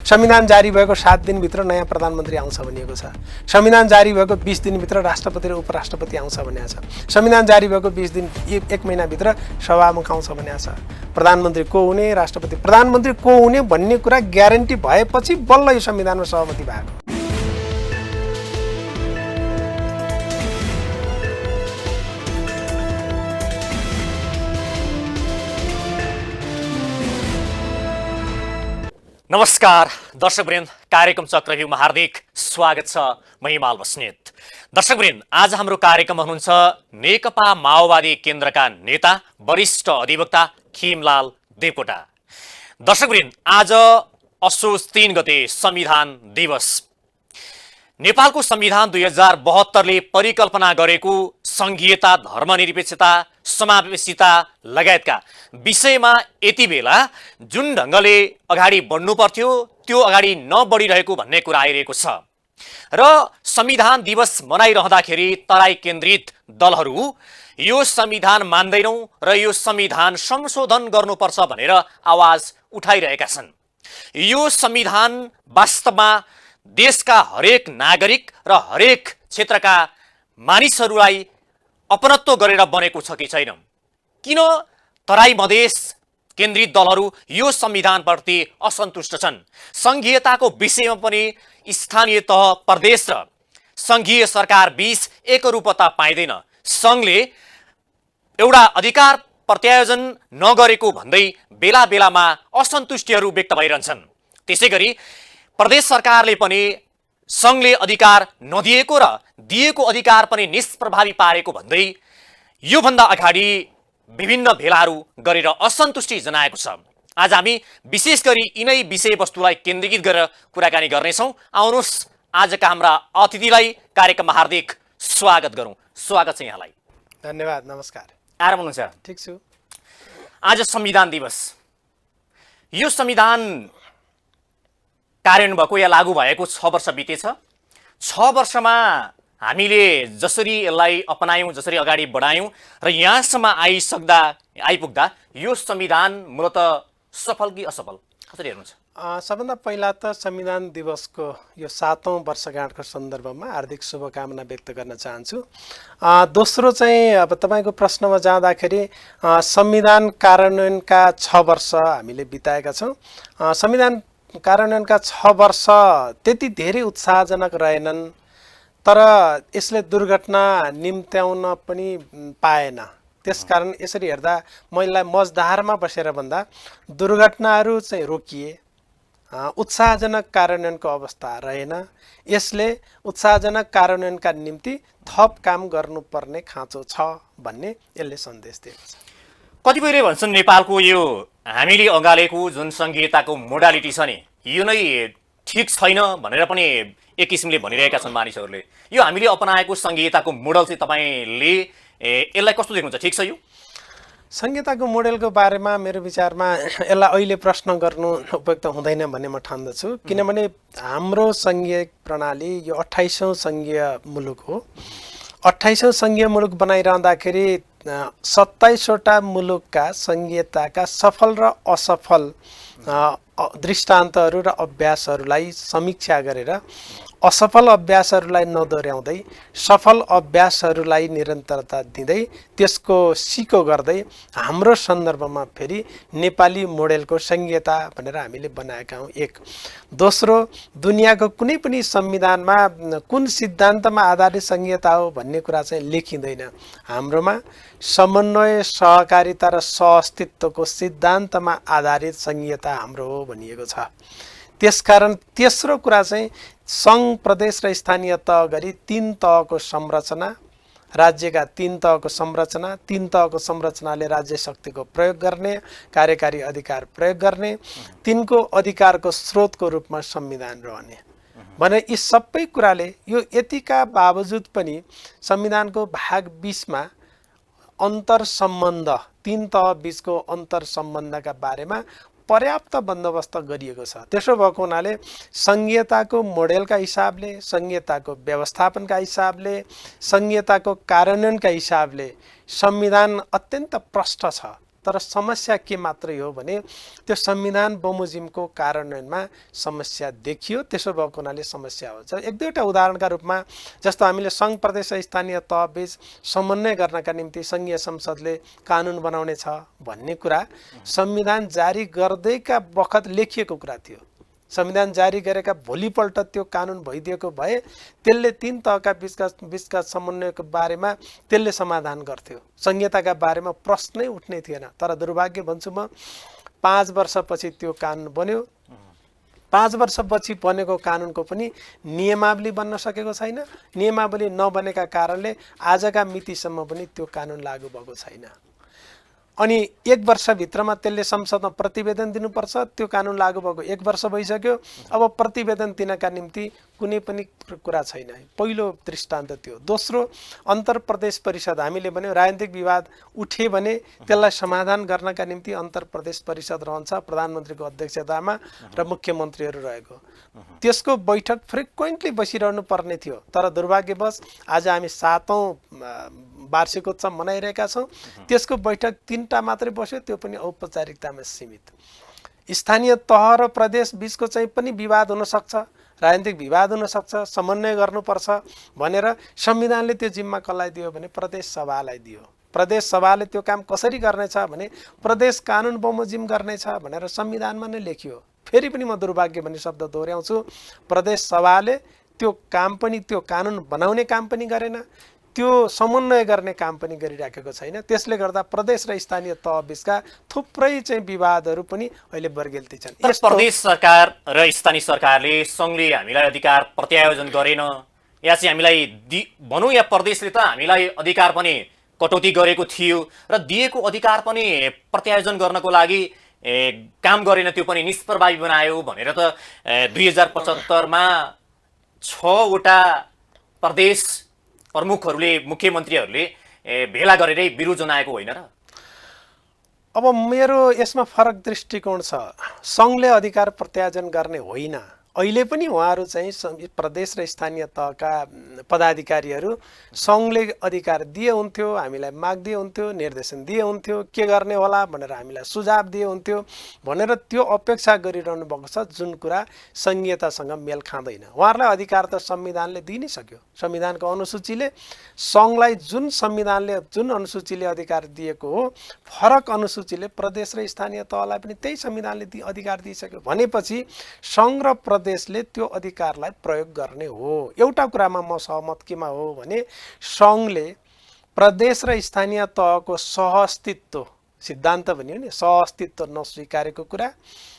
संविधान जारी भएको 7 दिनभित्र नयाँ प्रधानमन्त्री आउँछ भनिएको छ। संविधान जारी भएको 20 दिनभित्र राष्ट्रपति र उपराष्ट्रपति आउँछ भनेको छ। संविधान जारी भएको 20 दिन 1 महिनाभित्र सभामुख आउँछ भनेको छ। प्रधानमन्त्री को हुने, राष्ट्रपति प्रधानमन्त्री को हुने भन्ने कुरा ग्यारेन्टी भएपछि बल्ल यो संविधानमा सहमति भएको। नमस्कार दर्शकवृन्द, कार्यक्रम चक्रव्यूहमा हार्दिक स्वागत छ। म हिमाल बस्नेत। दर्शकवृन्द, आज हाम्रो कार्यक्रममा हुनुहुन्छ नेकपा माओवादी केन्द्रका नेता वरिष्ठ अधिवक्ता खिमलाल देवकोटा। दर्शकवृन्द, आज असोज 3 गते संविधान दिवस। नेपालको संविधान 2072ले परिकल्पना गरेको संघीयता, धर्मनिरपेक्षता, समावेशिता लगायतका विषयमा यति बेला जुन ढङ्गले अगाडि बढ्नु पर्थ्यो त्यो अगाडि नबढिरहेको भन्ने कुरा आइरहेको छ र संविधान दिवस मनाइरहँदाखेरि तराई केन्द्रित दलहरू यो संविधान मान्दैनौँ र यो संविधान संशोधन गर्नुपर्छ भनेर आवाज उठाइरहेका छन्। यो संविधान वास्तवमा देशका हरेक नागरिक र हरेक क्षेत्रका मानिसहरूलाई अपनत्व गरेर बनेको छ कि छैन? किन तराई मधेस केन्द्रित दलहरू यो संविधानप्रति असन्तुष्ट छन्? संघीयताको विषयमा पनि स्थानीय तह, प्रदेश र संघीय सरकार बीच एकरूपता पाइँदैन। संघले एउटा अधिकार प्रत्यायोजन नगरेको भन्दै बेला बेलामा असन्तुष्टिहरू व्यक्त भइरहन्छन्। त्यसैगरी प्रदेश सरकारले पनि संघले अधिकार नदिएको र दिएको अधिकार पनि निष्प्रभावी पारेको भन्दै योभन्दा अगाडि विभिन्न भेलाहरू गरेर असन्तुष्टि जनाएको छ। आज हामी विशेष गरी यिनै विषयवस्तुलाई केन्द्रीकृत गरेर कुराकानी गर्नेछौँ। आउनुहोस् आजका हाम्रा अतिथिलाई कार्यक्रममा हार्दिक स्वागत गरौँ। स्वागत छ यहाँलाई। धन्यवाद। नमस्कार। आराम हुनुहुन्छ? ठिक छु। आज संविधान दिवस। यो संविधान कार्यान्वयन भएको या लागू भएको 6 वर्ष बितेछ। 6 वर्षमा हामीले जसरी यसलाई अपनायौँ, जसरी अगाडि बढायौँ र यहाँसम्म आइपुग्दा यो संविधान मूलतः सफल कि असफल, कसरी हेर्नुहुन्छ? सबभन्दा पहिला त संविधान दिवसको यो 7औं वर्षगाँठको सन्दर्भमा हार्दिक शुभकामना व्यक्त गर्न चाहन्छु। दोस्रो चाहिँ अब तपाईँको प्रश्नमा जाँदाखेरि संविधान कार्यान्वयनका 6 वर्ष हामीले बिताएका छौँ। संविधान कार्यान्वयनका 6 वर्ष त्यति धेरै उत्साहजनक रहेनन्, तर यसले दुर्घटना निम्त्याउन पनि पाएन। त्यसकारण यसरी हेर्दा मैले मजदारमा बसेर भन्दा दुर्घटनाहरू चाहिँ रोकिए, उत्साहजनक कार्यान्वयनको अवस्था रहेन। यसले उत्साहजनक कार्यान्वयनका निम्ति थप काम गर्नुपर्ने खाँचो छ भन्ने यसले सन्देश दिएको छ। कतिपयले भन्छन् नेपालको यो हामीले अँगालेको जुन संघीयताको मोडालिटी छ नि, यो नै ठिक छैन भनेर पनि एक किसिमले भनिरहेका छन् मानिसहरूले। यो हामीले अपनाएको संघीयताको मोडल चाहिँ तपाईँले यसलाई कस्तो देख्नुहुन्छ? ठिक छ यो संघीयताको मोडेलको बारेमा मेरो विचारमा यसलाई अहिले प्रश्न गर्नु उपयुक्त हुँदैन भन्ने म ठान्दछु। किनभने हाम्रो सङ्घीय प्रणाली यो 28औं सङ्घीय मुलुक हो। 28औं सङ्घीय मुलुक बनाइरहँदाखेरि 27वटा मुलुकका सङ्घीयताका सफल र असफल दृष्टान्तहरू र अभ्यासहरूलाई समीक्षा गरेर असफल अभ्यासहरूलाई नदोर्याउँदै सफल अभ्यासहरूलाई निरन्तरता दिँदै त्यसको सिको गर्दै हाम्रो सन्दर्भमा फेरि नेपाली मोडेलको संघीयता भनेर हामीले बनाएका हौँ। एक। दोस्रो, दुनियाँको कुनै पनि संविधानमा कुन सिद्धान्तमा आधारित संघीयता हो भन्ने कुरा चाहिँ लेखिँदैन। हाम्रोमा समन्वय, सहकारिता र सहअस्तित्वको सिद्धान्तमा आधारित संघीयता हाम्रो हो भनिएको छ। त्यसकारण तेस्रो कुरा चाहिँ सङ्घ, प्रदेश र स्थानीय तह गरी 3 तहको संरचना, राज्यका 3 तहको संरचना, 3 तहको संरचनाले राज्य शक्तिको प्रयोग गर्ने, कार्यकारी अधिकार प्रयोग गर्ने, तिनको अधिकारको स्रोतको रूपमा संविधान रहने भने यी सबै कुराले यो यतिका बावजुद पनि संविधानको भाग 20मा अन्तर सम्बन्ध, 3 तह बीचको अन्तर सम्बन्धका बारेमा पर्याप्त बन्दोबस्त गरिएको छ। त्यसो भएको हुनाले संघीयताको मोडेलका हिसाबले, संघीयताको व्यवस्थापनका हिसाबले, संघीयताको कार्यान्वयनका हिसाबले संविधान अत्यन्त प्रष्ट छ। तर समस्या के मात्रै हो भने त्यो संविधान बमोजिमको कार्यान्वयनमा समस्या देखियो। त्यसो भएको हुनाले समस्या हुन्छ। एक दुईवटा उदाहरणका रूपमा जस्तो हामीले सङ्घ प्रदेश र स्थानीय तहबीच समन्वय गर्नका निम्ति सङ्घीय संसदले कानुन बनाउने छ भन्ने कुरा संविधान जारी गर्दैका बखत लेखिएको कुरा थियो। संविधान जारी गरेका भोलिपल्ट त्यो कानुन भइदिएको भए त्यसले तीन तहका बीचका समन्वयको बारेमा त्यसले समाधान गर्थ्यो। संहिताका बारेमा प्रश्नै उठ्नै थिएन। तर दुर्भाग्य भन्छु म 5 वर्षपछि त्यो कानुन बन्यो। 5 वर्षपछि बनेको कानुनको पनि नियमावली बन्न सकेको छैन। नियमावली नबनेका कारणले आजका मितिसम्म पनि त्यो कानुन लागू भएको छैन। अनि 1 वर्षभित्रमा त्यसले संसदमा प्रतिवेदन दिनुपर्छ। त्यो कानुन लागू भएको 1 वर्ष भइसक्यो। अब प्रतिवेदन दिनका निम्ति कुनै पनि कुरा छैन। पहिलो दृष्टान्त त्यो। दोस्रो, अन्तर प्रदेश परिषद हामीले भन्यौँ राजनीतिक विवाद उठे भने त्यसलाई समाधान गर्नका निम्ति अन्तर प्रदेश परिषद रहन्छ प्रधानमन्त्रीको अध्यक्षतामा र मुख्यमन्त्रीहरू रहेको। त्यसको बैठक फ्रिक्वेन्टली बसिरहनु पर्ने थियो। तर दुर्भाग्यवश आज हामी 7औं वार्षिकोत्सव मनाइरहेका छौँ। त्यसको बैठक 3टा मात्रै बस्यो, त्यो पनि औपचारिकतामा सीमित। स्थानीय तह र प्रदेश बीचको चाहिँ पनि विवाद हुन सक्छ, राजनीतिक विवाद हुन सक्छ, समन्वय गर्नुपर्छ भनेर संविधानले त्यो जिम्मा कसलाई दियो भने प्रदेश सभालाई दियो। प्रदेश सभाले त्यो काम कसरी गर्नेछ भने प्रदेश कानुन बमोजिम गर्नेछ भनेर संविधानमा नै लेखियो। फेरि पनि म दुर्भाग्य भन्ने शब्द दोहोऱ्याउँछु। प्रदेश सभाले त्यो काम पनि, त्यो कानुन बनाउने काम पनि गरेन, त्यो समन्वय गर्ने काम पनि गरिराखेको छैन। त्यसले गर्दा प्रदेश र स्थानीय तह बीचका थुप्रै चाहिँ विवादहरू पनि अहिले बर्गेल्ती छन्। प्रदेश सरकार र स्थानीय सरकारले सङ्घले हामीलाई अधिकार प्रत्यायोजन गरेन या चाहिँ हामीलाई भनौँ या प्रदेशले त हामीलाई अधिकार पनि कटौती गरेको थियो र दिएको अधिकार पनि प्रत्यायोजन गर्नको लागि काम गरेन, त्यो पनि निष्प्रभावी बनायो भनेर त 2075मा 6वटा प्रदेश प्रमुखहरूले, मुख्यमन्त्रीहरूले भेला गरेरै विरोध जनाएको होइन र? अब मेरो यसमा फरक दृष्टिकोण छ। सङ्घले अधिकार प्रत्यायोजन गर्ने होइन। अहिले पनि उहाँहरू चाहिँ प्रदेश र स्थानीय तहका पदाधिकारीहरू सङ्घले अधिकार दिए हुन्थ्यो, हामीलाई माग दिए हुन्थ्यो, निर्देशन दिए हुन्थ्यो, के गर्ने होला भनेर हामीलाई सुझाव दिए हुन्थ्यो भनेर त्यो अपेक्षा गरिरहनु भएको छ, जुन कुरा सङ्घीयतासँग मेल खाँदैन। उहाँहरूलाई अधिकार त संविधानले दिइ नै सक्यो। संविधानको अनुसूचीले सङ्घलाई जुन अनुसूचीले अधिकार दिएको हो, फरक अनुसूचीले प्रदेश र स्थानीय तहलाई पनि त्यही संविधानले अधिकार दिइसक्यो भनेपछि सङ्घ र प्रदेशले त्यो अधिकारलाई प्रयोग गर्ने हो। एउटा कुरामा म सहमत केमा हो भने सङ्घले प्रदेश र स्थानीय तहको सहअस्तित्व सिद्धान्त भनियो नि, सहअस्तित्व नस्वीकारेको कुरा,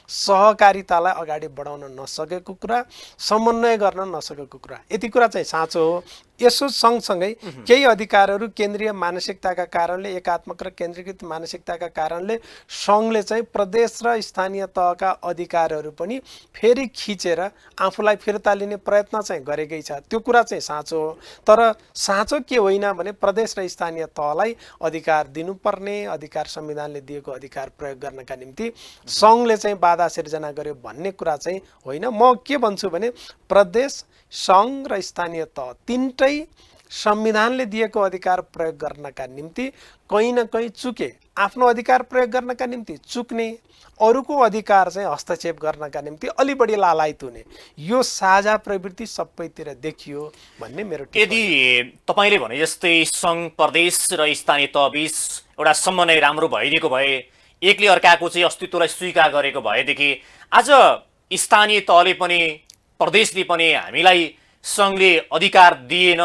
सहकारितालाई अगाडि बढाउन नसकेको कुरा, समन्वय गर्न नसकेको कुरा, यति कुरा चाहिँ साँचो हो। यसो सँगसँगै केही अधिकारहरू केन्द्रीय मानसिकताका कारणले, एकात्मक र केन्द्रीकृत मानसिकताका कारणले सङ्घले चाहिँ प्रदेश र स्थानीय तहका अधिकारहरू पनि फेरि खिचेर आफूलाई फिर्ता लिने प्रयत्न चाहिँ गरेकै छ। त्यो कुरा चाहिँ साँचो हो। तर साँचो के होइन भने प्रदेश र स्थानीय तहलाई अधिकार दिनुपर्ने, अधिकार संविधानले दिएको अधिकार प्रयोग गर्नका निम्ति सङ्घले चाहिँ बाधा सिर्जना गर्यो भन्ने कुरा चाहिँ होइन। म के भन्छु भने प्रदेश, सङ्घ र स्थानीय तह तीनटै संविधानले दिएको अधिकार प्रयोग गर्नका निम्ति कहीँ न कहीँ चुके, आफ्नो अधिकार प्रयोग गर्नका निम्ति चुक्ने, अरूको अधिकार चाहिँ हस्तक्षेप गर्नका निम्ति अलि बढी लालायत हुने, यो साझा प्रवृत्ति सबैतिर देखियो भन्ने मेरो टिप्पणी। यदि तपाईँले भने जस्तै सङ्घ, प्रदेश र स्थानीय तहबीच एउटा समन्वय राम्रो भइदिएको भए, एकले अर्काको चाहिँ अस्तित्वलाई स्वीकार गरेको भएदेखि आज स्थानीय तहले पनि प्रदेशले पनि हामीलाई सङ्घले अधिकार दिएन,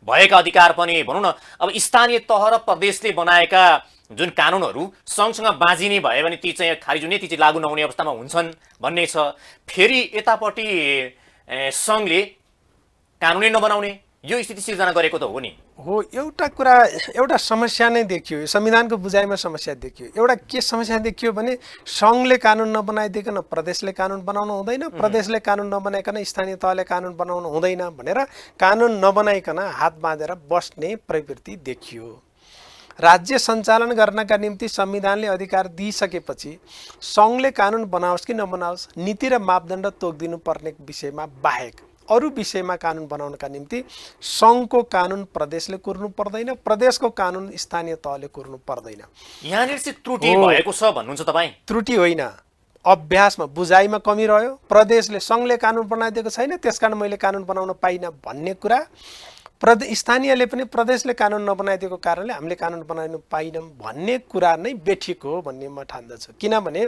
भएका अधिकार पनि भनौँ न, अब स्थानीय तह र प्रदेशले बनाएका जुन कानुनहरू सङ्घसँग बाँझिने भयो भने ती चाहिँ खारिज हुने, ती चाहिँ लागू नहुने अवस्थामा हुन्छन् भन्ने छ। फेरि यतापट्टि सङ्घले कानुनै नबनाउने यो स्थिति सिर्जना गरेको त हो नि। हो, एउटा कुरा, एउटा समस्या नै देखियो, संविधानको बुझाइमा समस्या देखियो। एउटा के समस्या देखियो भने सङ्घले कानुन नबनाइदिकन प्रदेशले कानुन बनाउनु हुँदैन, प्रदेशले कानुन नबनाइकन स्थानीय तहले कानुन बनाउनु हुँदैन भनेर कानुन नबनाइकन हात बाँधेर बस्ने प्रवृत्ति देखियो। राज्य सञ्चालन गर्नका निम्ति संविधानले अधिकार दिइसकेपछि सङ्घले कानुन बनाओस् कि नबनाओस् नीति र मापदण्ड तोकिदिनु पर्ने विषयमा बाहेक अरू विषयमा कानुन बनाउनका निम्ति सङ्घको कानुन प्रदेशले कुर्नु पर्दैन, प्रदेशको कानुन स्थानीय तहले कुर्नु पर्दैन। यहाँनिर चाहिँ त्रुटि भएको छ भन्नुहुन्छ तपाईँ? त्रुटि होइन, अभ्यासमा बुझाइमा कमी रह्यो। प्रदेशले सङ्घले कानुन बनाइदिएको छैन त्यसकारण मैले कानुन बनाउन पाइनँ भन्ने कुरा, स्थानीयले पनि प्रदेशले कानुन नबनाइदिएको कारणले हामीले कानुन बनाउनु पाइनौँ भन्ने कुरा नै बेठिक हो भन्ने म ठान्दछु। किनभने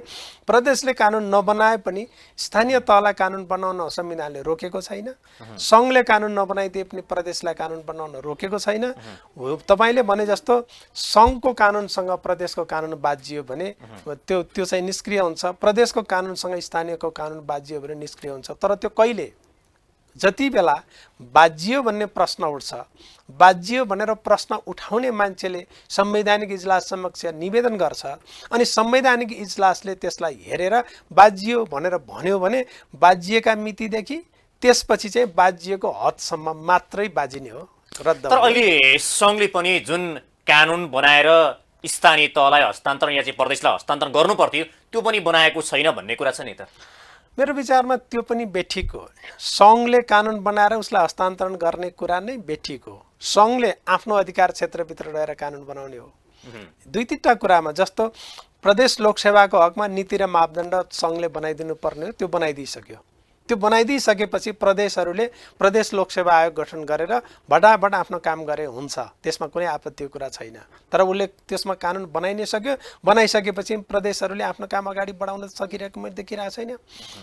प्रदेशले कानुन नबनाए पनि स्थानीय तहलाई कानुन बनाउन संविधानले रोकेको छैन, सङ्घले कानुन नबनाइदिए पनि प्रदेशलाई कानुन बनाउन रोकेको छैन। तपाईँले भने जस्तो सङ्घको कानुनसँग प्रदेशको कानुन बाजियो भने त्यो चाहिँ निष्क्रिय हुन्छ, प्रदेशको कानुनसँग स्थानीयको कानुन बाजियो भने निष्क्रिय हुन्छ। तर त्यो कहिले, जति बेला बाजियो भन्ने प्रश्न उठ्छ, बाजियो भनेर प्रश्न उठाउने मान्छेले संवैधानिक इजलास समक्ष निवेदन गर्छ अनि संवैधानिक इजलासले त्यसलाई हेरेर बाजियो भनेर भन्यो भने बाजिएका मितिदेखि त्यसपछि चाहिँ बाजिएको हदसम्म मात्रै बाजिने हो, रद्द। तर अहिले सङ्घले पनि जुन कानुन बनाएर स्थानीय तहलाई हस्तान्तरण या चाहिँ प्रदेशलाई हस्तान्तरण गर्नु पर्थ्यो त्यो पनि बनाएको छैन भन्ने कुरा छ नि त। मेरो विचारमा त्यो पनि बेठिक हो। सङ्घले कानुन बनाएर उसलाई हस्तान्तरण गर्ने कुरा नै बेठिक हो। सङ्घले आफ्नो अधिकार क्षेत्रभित्र रहेर कानुन बनाउने हो। दुई तिनवटा कुरामा, जस्तो प्रदेश लोकसेवाको हकमा नीति र मापदण्ड सङ्घले बनाइदिनु पर्ने हो, त्यो बनाइदिइसक्यो। त्यो बनाइदिइसकेपछि प्रदेशहरूले प्रदेश लोकसेवा आयोग गठन गरेर भटाभट आफ्नो काम गरे हुन्छ, त्यसमा कुनै आपत्तिको कुरा छैन। तर उसले त्यसमा कानुन बनाइ नै सक्यो, बनाइसकेपछि प्रदेशहरूले आफ्नो काम अगाडि बढाउन सकिरहेको मैले देखिरहेको छैन।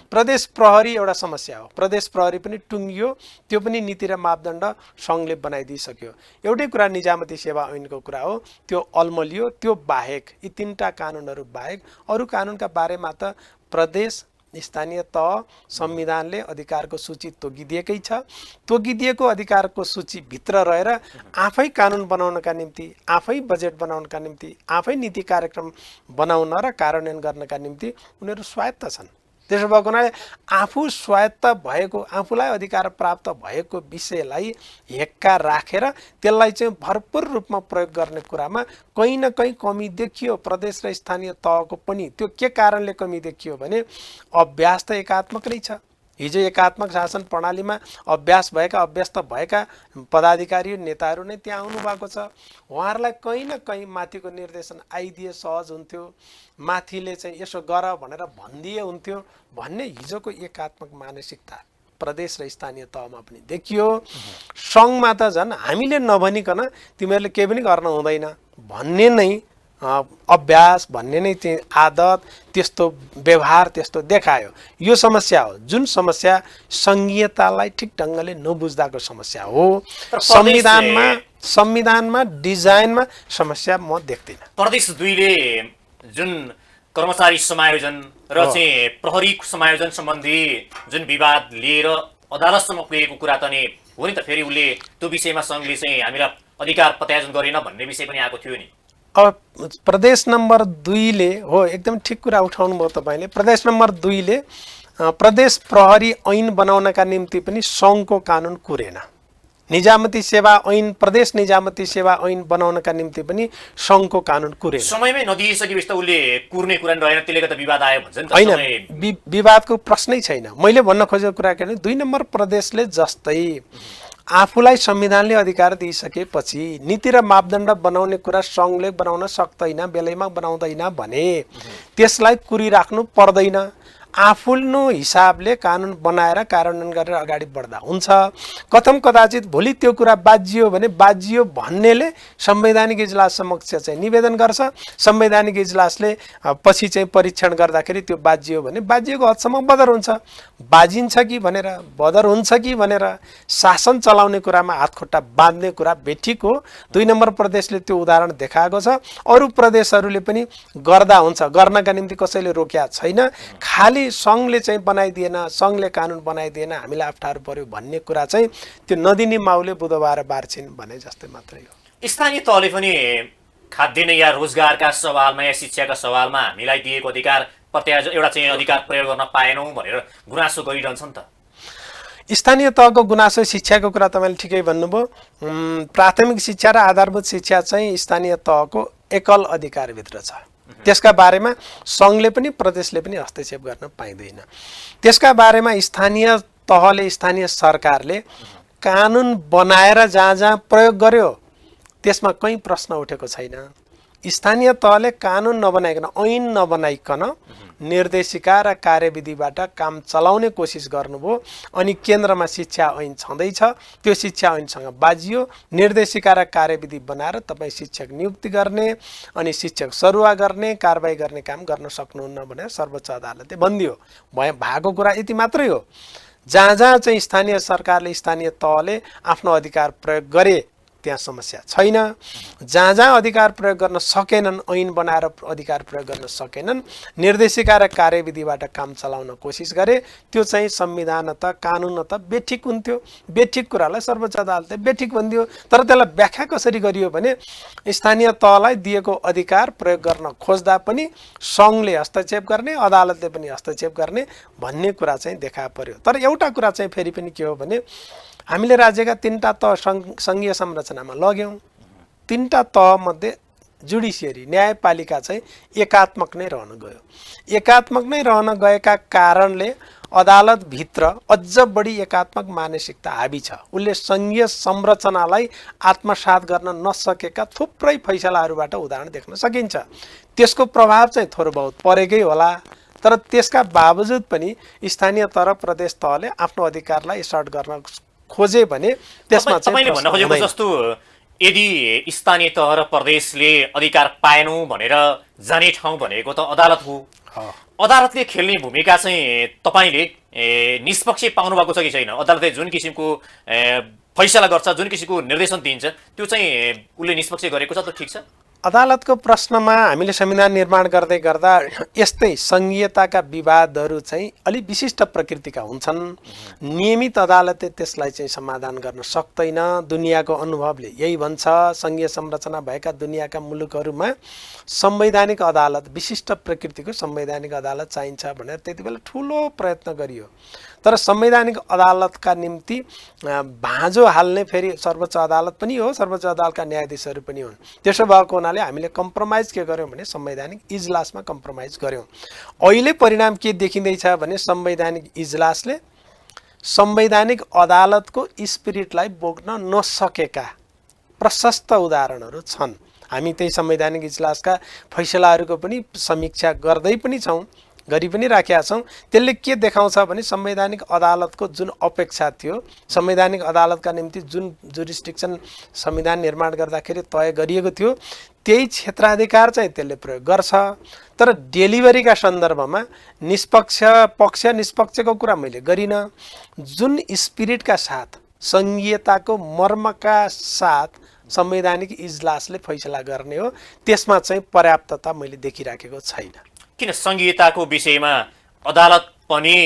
प्रदेश प्रहरी एउटा समस्या हो, प्रदेश प्रहरी पनि टुङ्गियो, त्यो पनि नीति र मापदण्ड सङ्घले बनाइदिइसक्यो। एउटै कुरा निजामती सेवा ऐनको कुरा हो, त्यो अल्मलियो। त्यो बाहेक, यी तिनवटा कानुनहरू बाहेक अरू कानुनका बारेमा त प्रदेश, स्थानीय तह, संविधानले अधिकारको सूची तोकिदिएकै छ। तोकिदिएको अधिकारको सूचीभित्र रहेर आफै कानुन बनाउनका निम्ति, आफै बजेट बनाउनका निम्ति, आफै नीति कार्यक्रम बनाउन र कार्यान्वयन गर्नका निम्ति उनीहरू स्वायत्त छन्। त्यसो भएको हुनाले आफू स्वायत्त भएको, आफूलाई अधिकार प्राप्त भएको विषयलाई हेक्का राखेर त्यसलाई चाहिँ भरपूर रूपमा प्रयोग गर्ने कुरामा कहीँ न कहीँ कमी देखियो प्रदेश र स्थानीय तहको पनि। त्यो के कारणले कमी देखियो भने अभ्यास त एकात्मक नै छ। हिजो एकात्मक शासन प्रणालीमा अभ्यस्त भएका पदाधिकारी नेताहरू नै त्यहाँ आउनुभएको छ। उहाँहरूलाई कहीँ न कहीँ माथिको निर्देशन आइदिए सहज हुन्थ्यो, माथिले चाहिँ यसो गर भनेर भनिदिए हुन्थ्यो भन्ने हिजोको एकात्मक मानसिकता प्रदेश र स्थानीय तहमा पनि देखियो। सङ्घमा त झन् हामीले नभनिकन तिमीहरूले केही पनि गर्न हुँदैन भन्ने नै अभ्यास, भन्ने नै चाहिँ आदत, त्यस्तो व्यवहार त्यस्तो देखायो। यो समस्या हो, जुन समस्या सङ्घीयतालाई ठिक ढङ्गले नबुझ्दाको समस्या हो। संविधानमा डिजाइनमा समस्या म देख्दिनँ। प्रदेश 2 ले जुन कर्मचारी समायोजन र चाहिँ प्रहरी समायोजन सम्बन्धी जुन विवाद लिएर अदालतसम्म पुगेको कुरा त नि हो नि त। फेरि उसले त्यो विषयमा सङ्घले चाहिँ हामीलाई अधिकार प्रत्यायोजन गरेन भन्ने विषय पनि आएको थियो नि। अब प्रदेश नम्बर 2 ले हो, एकदम ठिक कुरा उठाउनु भयो तपाईँले। प्रदेश नम्बर 2 ले प्रदेश प्रहरी ऐन बनाउनका निम्ति पनि सङ्घको कानुन कुरेन। निजामती सेवा ऐन, प्रदेश निजामती सेवा ऐन बनाउनका निम्ति पनि सङ्घको कानुन कुरेन। समयमै नदिइसकेपछि त उसले कुर्ने कुरा रहेन, त्यसले गर्दा विवाद आयो भन्छ नि त। होइन, विवादको प्रश्नै छैन। मैले भन्न खोजेको कुरा के भने 2 नम्बर प्रदेशले जस्तै आफूलाई संविधानले अधिकार दिइसकेपछि नीति र मापदण्ड बनाउने कुरा सङ्घले बनाउन सक्दैन, बेलैमा बनाउँदैन भने त्यसलाई कुरिराख्नु पर्दैन। आफ्नो हिसाबले कानुन बनाएर कार्यान्वयन गरेर अगाडि बढ्दा हुन्छ। कथम कदाचित भोलि त्यो कुरा बाजियो भने बाजियो भन्नेले संवैधानिक इजलास समक्ष चाहिँ निवेदन गर्छ, संवैधानिक इजलासले पछि चाहिँ परीक्षण गर्दाखेरि त्यो बाजियो भने बाजिएको हदसम्म बदर हुन्छ। बाजिन्छ कि भनेर, बदर हुन्छ कि भनेर शासन चलाउने कुरामा हातखुट्टा बाँध्ने कुरा बेठिक हो। 2 नम्बर प्रदेशले त्यो उदाहरण देखाएको छ। अरू प्रदेशहरूले पनि गर्दा हुन्छ, गर्नका निम्ति कसैले रोक्या छैन। खालि सङ्घले चाहिँ बनाइदिएन, सङ्घले कानुन बनाइदिएन, हामीलाई अप्ठ्यारो पर्यो भन्ने कुरा चाहिँ त्यो नदिने माउले बुधबार बार्छिन् भने जस्तै मात्रै हो। स्थानीय तहले पनि खाद्यान्न या रोजगारका सवालमा या शिक्षाका सवालमा हामीलाई दिएको अधिकार प्रत्यायोजन, एउटा चाहिँ अधिकार प्रयोग गर्न पाएनौँ भनेर गुनासो गरिरहन्छ नि त। स्थानीय तहको गुनासो, शिक्षाको कुरा तपाईँले ठिकै भन्नुभयो। प्राथमिक शिक्षा र आधारभूत शिक्षा चाहिँ स्थानीय तहको एकल अधिकारभित्र छ। त्यसका बारेमा सङ्घले पनि प्रदेशले पनि हस्तक्षेप गर्न पाइँदैन। त्यसका बारेमा स्थानीय तहले स्थानीय सरकारले कानुन बनाएर जहाँ जहाँ प्रयोग गर्यो त्यसमा कहीँ प्रश्न उठेको छैन। स्थानीय तहले कानुन नबनाइकन, ऐन नबनाइकन निर्देशिका र कार्यविधिबाट काम चलाउने कोसिस गर्नुभयो। अनि केन्द्रमा शिक्षा ऐन छँदैछ, त्यो शिक्षा ऐनसँग बाजियो। निर्देशिका र कार्यविधि बनाएर तपाईँ शिक्षक नियुक्ति गर्ने अनि शिक्षक सरुवा गर्ने, कारबाही गर्ने काम गर्न सक्नुहुन्न भनेर सर्वोच्च अदालतले भनिदियो। भएको कुरा यति मात्रै हो। जहाँ जहाँ चाहिँ स्थानीय सरकारले, स्थानीय तहले आफ्नो अधिकार प्रयोग गरे त्यहाँ समस्या छैन। जहाँ जहाँ अधिकार प्रयोग गर्न सकेनन्, ऐन बनाएर अधिकार प्रयोग गर्न सकेनन्, निर्देशिका र कार्यविधिबाट काम चलाउन कोसिस गरे, त्यो चाहिँ संविधान त कानुन त बेठिक हुन्थ्यो। बेठिक कुरालाई सर्वोच्च अदालतले बेठिक भनिदियो। तर त्यसलाई व्याख्या कसरी गरियो भने स्थानीय तहलाई दिएको अधिकार प्रयोग गर्न खोज्दा पनि सङ्घले हस्तक्षेप गर्ने, अदालतले पनि हस्तक्षेप गर्ने भन्ने कुरा चाहिँ देखा पर्यो। तर एउटा कुरा चाहिँ फेरि पनि के हो भने हामीले राज्यका 3टा तह सङ्घीय संरचनामा लग्यौँ। 3टा तहमध्ये जुडिसियरी, न्यायपालिका चाहिँ एकात्मक नै रहन गयो। एकात्मक नै रहन गएका कारणले अदालतभित्र अझ बढी एकात्मक मानसिकता हाबी छ। उसले सङ्घीय संरचनालाई आत्मसात गर्न नसकेका थुप्रै फैसलाहरूबाट उदाहरण देख्न सकिन्छ। त्यसको प्रभाव चाहिँ थोर बहुत परेकै होला। तर त्यसका बावजुद पनि स्थानीय तह र प्रदेश तहले आफ्नो अधिकारलाई एसर्ट गर्न खोजे भने त्यसमा तपाईले भन्न खोजेको जस्तो यदि स्थानीय तह र प्रदेशले अधिकार पाएनौ भनेर जाने ठाउँ भनेको त अदालत हो। अदालतले खेल्ने भूमिका चाहिँ तपाईले निष्पक्ष पाउनु भएको छ कि छैन? अदालतले जुन किसिमको फैसला गर्छ, जुन किसिमको निर्देशन दिन्छ, त्यो चाहिँ उसले निष्पक्ष गरेको छ त ठिक छ? अदालतको प्रश्नमा हामीले संविधान निर्माण गर्दै गर्दा यस्तै सङ्घीयताका विवादहरू चाहिँ अलिक विशिष्ट प्रकृतिका हुन्छन्। नियमित अदालतले त्यसलाई चाहिँ समाधान गर्न सक्दैन। दुनियाँको अनुभवले यही भन्छ। सङ्घीय संरचना भएका दुनियाँका मुलुकहरूमा संवैधानिक अदालत, विशिष्ट प्रकृतिको संवैधानिक अदालत चाहिन्छ भनेर त्यति बेला ठुलो प्रयत्न गरियो। तर संवैधानिक अदालतका निम्ति भाँजो हाल्ने फेरि सर्वोच्च अदालत पनि हो, सर्वोच्च अदालतका न्यायाधीशहरू पनि हुन्। त्यसो भएको हुनाले हामीले कम्प्रोमाइज के गर्यौँ भने संवैधानिक इजलासमा कम्प्रोमाइज गर्यौँ। अहिले परिणाम के देखिँदैछ भने संवैधानिक इजलासले संवैधानिक अदालतको स्पिरिटलाई बोक्न नसकेका प्रशस्त उदाहरणहरू छन्। हामी त्यही संवैधानिक इजलासका फैसलाहरूको पनि समीक्षा गर्दै पनि छौँ, गरी पनि राखेका छौँ। त्यसले के देखाउँछ भने संवैधानिक अदालतको जुन अपेक्षा थियो, संवैधानिक अदालतका निम्ति जुन जुरिस्डिक्सन संविधान निर्माण गर्दाखेरि तय गरिएको थियो, त्यही क्षेत्राधिकार चाहिँ त्यसले प्रयोग गर्छ। तर डेलिभरीका सन्दर्भमा निष्पक्षको कुरा मैले गरिनँ। जुन स्पिरिटका साथ, सङ्घीयताको मर्मका साथ संवैधानिक इजलासले फैसला गर्ने हो, त्यसमा चाहिँ पर्याप्तता मैले देखिराखेको छैन। किन सङ्घीयताको विषयमा अदालत पनि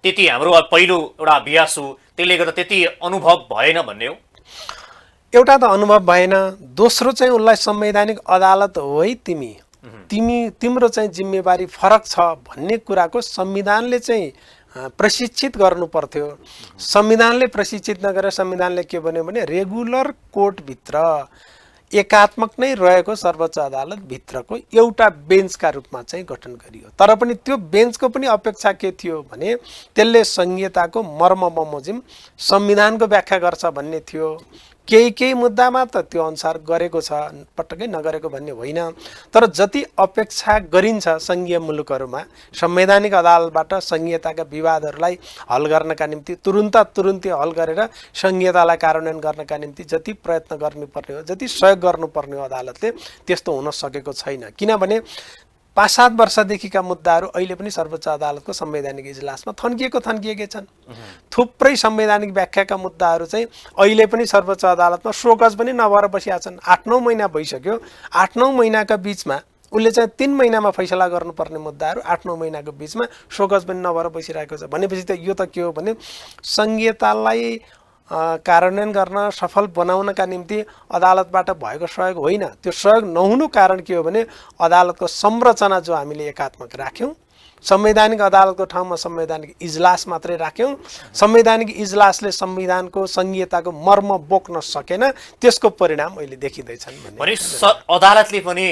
त्यति हाम्रो पहिलो एउटा अभ्यास हो, त्यसले गर्दा त्यति अनुभव भएन भन्ने हो? एउटा त अनुभव भएन, दोस्रो चाहिँ उसलाई संवैधानिक अदालत हो है तिम्रो चाहिँ जिम्मेवारी फरक छ भन्ने कुराको संविधानले चाहिँ प्रशिक्षित गर्नु पर्थ्यो। संविधानले प्रशिक्षित नगरेर संविधानले के भन्यो भने रेगुलर कोर्टभित्र एकात्मक नै रहेको सर्वोच्च अदालत भित्रको एउटा बेन्चका रूपमा चाहिँ गठन गरियो। तर पनि त्यो बेन्चको पनि अपेक्षा के थियो भने त्यसले संघीयताको मर्म बमोजिम संविधानको व्याख्या गर्छ भन्ने थियो। केही मुद्दामा त त्यो अनुसार गरेको छ, पटक्कै नगरेको भन्ने होइन। तर जति अपेक्षा गरिन्छ सङ्घीय मुलुकहरूमा संवैधानिक अदालतबाट सङ्घीयताका विवादहरूलाई हल गर्नका निम्ति तुरुन्तै हल गरेर सङ्घीयतालाई कार्यान्वयन गर्नका निम्ति जति प्रयत्न गर्नुपर्ने हो, जति सहयोग गर्नुपर्ने हो, अदालतले त्यस्तो हुन सकेको छैन। किनभने 5-7 वर्षदेखिका मुद्दाहरू अहिले पनि सर्वोच्च अदालतको संवैधानिक इजलासमा थन्किएकै छन्। थुप्रै संवैधानिक व्याख्याका मुद्दाहरू चाहिँ अहिले पनि सर्वोच्च अदालतमा सोकज पनि नभएर बसिया छन्। 8-9 महिना भइसक्यो। 8-9 महिनाका बिचमा उसले चाहिँ 3 महिनामा फैसला गर्नुपर्ने मुद्दाहरू 8-9 महिनाको बिचमा सोकज पनि नभएर बसिरहेको छ। भनेपछि त यो त के हो भने संघीयतालाई कार्यान्वयन गर्न, सफल बनाउनका निम्ति अदालतबाट भएको सहयोग होइन। त्यो सहयोग नहुनु कारण के हो भने अदालतको संरचना जो हामीले एकात्मक राख्यौँ, संवैधानिक अदालतको ठाउँमा संवैधानिक इजलास मात्रै राख्यौँ। संवैधानिक इजलासले संविधानको सङ्घीयताको मर्म बोक्न सकेन, त्यसको परिणाम अहिले देखिँदैछन् भने अदालतले पनि